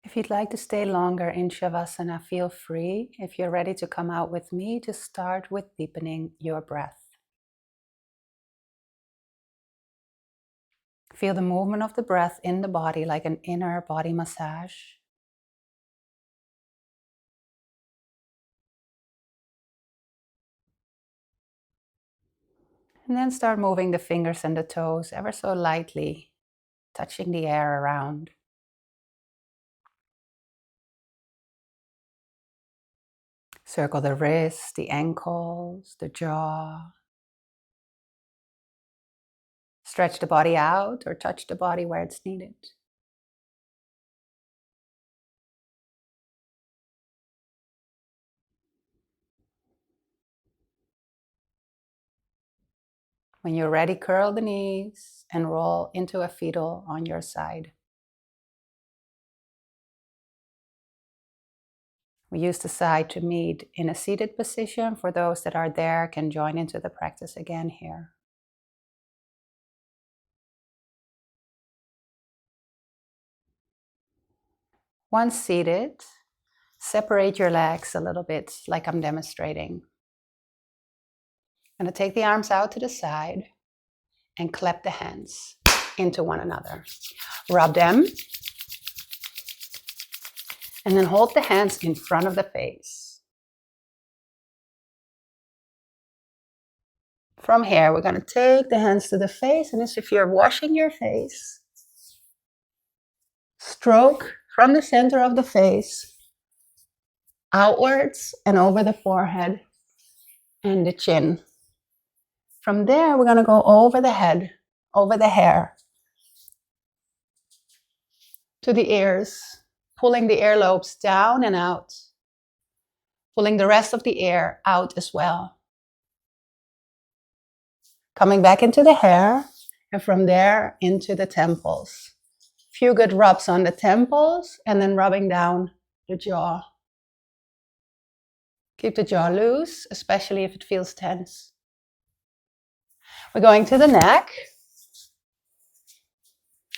If you'd like to stay longer in Shavasana, feel free. If you're ready to come out with me, just start with deepening your breath. Feel the movement of the breath in the body like an inner body massage. And then start moving the fingers and the toes ever so lightly, touching the air around. Circle the wrists, the ankles, the jaw. Stretch the body out or touch the body where it's needed. When you're ready, curl the knees and roll into a fetal on your side. We use the side to meet in a seated position. For those that are there, can join into the practice again here. Once seated, separate your legs a little bit like I'm demonstrating. I'm going to take the arms out to the side and clap the hands into one another. Rub them and then hold the hands in front of the face. From here, we're going to take the hands to the face, and as if you're washing your face, stroke from the center of the face outwards and over the forehead and the chin. From there, we're going to go over the head, over the hair, to the ears, pulling the earlobes down and out, pulling the rest of the air out as well. Coming back into the hair, and from there into the temples. Few good rubs on the temples, and then rubbing down the jaw. Keep the jaw loose, especially if it feels tense. We're going to the neck,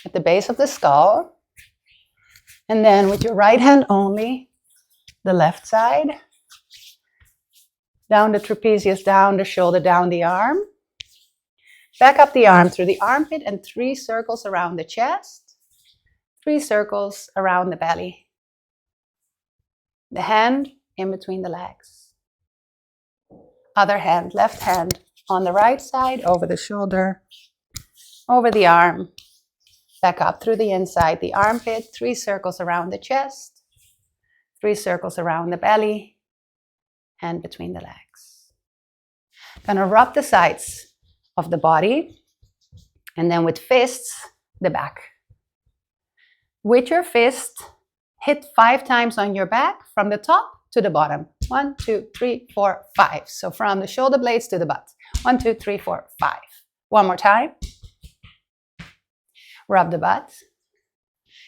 at the base of the skull, and then with your right hand only, the left side, down the trapezius, down the shoulder, down the arm. Back up the arm through the armpit and 3 circles around the chest, 3 circles around the belly. The hand in between the legs. Other hand, left hand on the right side, over the shoulder, over the arm. Back up through the inside, the armpit, 3 circles around the chest, 3 circles around the belly, and between the legs. Gonna rub the sides of the body, and then with fists, the back. With your fist, hit 5 times on your back from the top to the bottom. 1, 2, 3, 4, 5. So from the shoulder blades to the butt. 1, 2, 3, 4, 5. One more time. Rub the butt.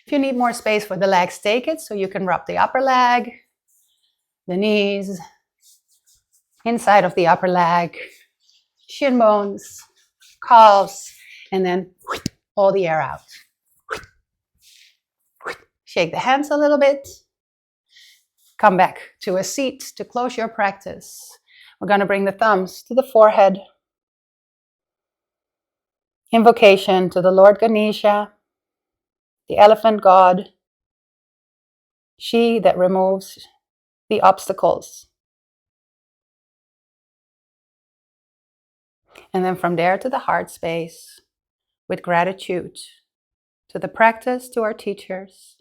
If you need more space for the legs, take it so you can rub the upper leg, the knees, inside of the upper leg, shin bones, calves, and then all the air out. Shake the hands a little bit. Come back to a seat to close your practice. We're going to bring the thumbs to the forehead. Invocation to the Lord Ganesha, the elephant god, she that removes the obstacles. And then from there to the heart space, with gratitude to the practice, to our teachers.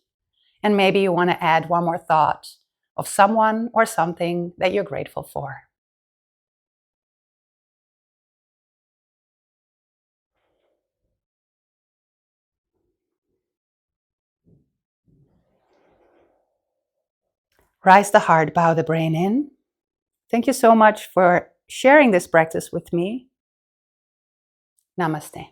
And maybe you want to add one more thought of someone or something that you're grateful for. Rise the heart, bow the brain in. Thank you so much for sharing this practice with me. Namaste.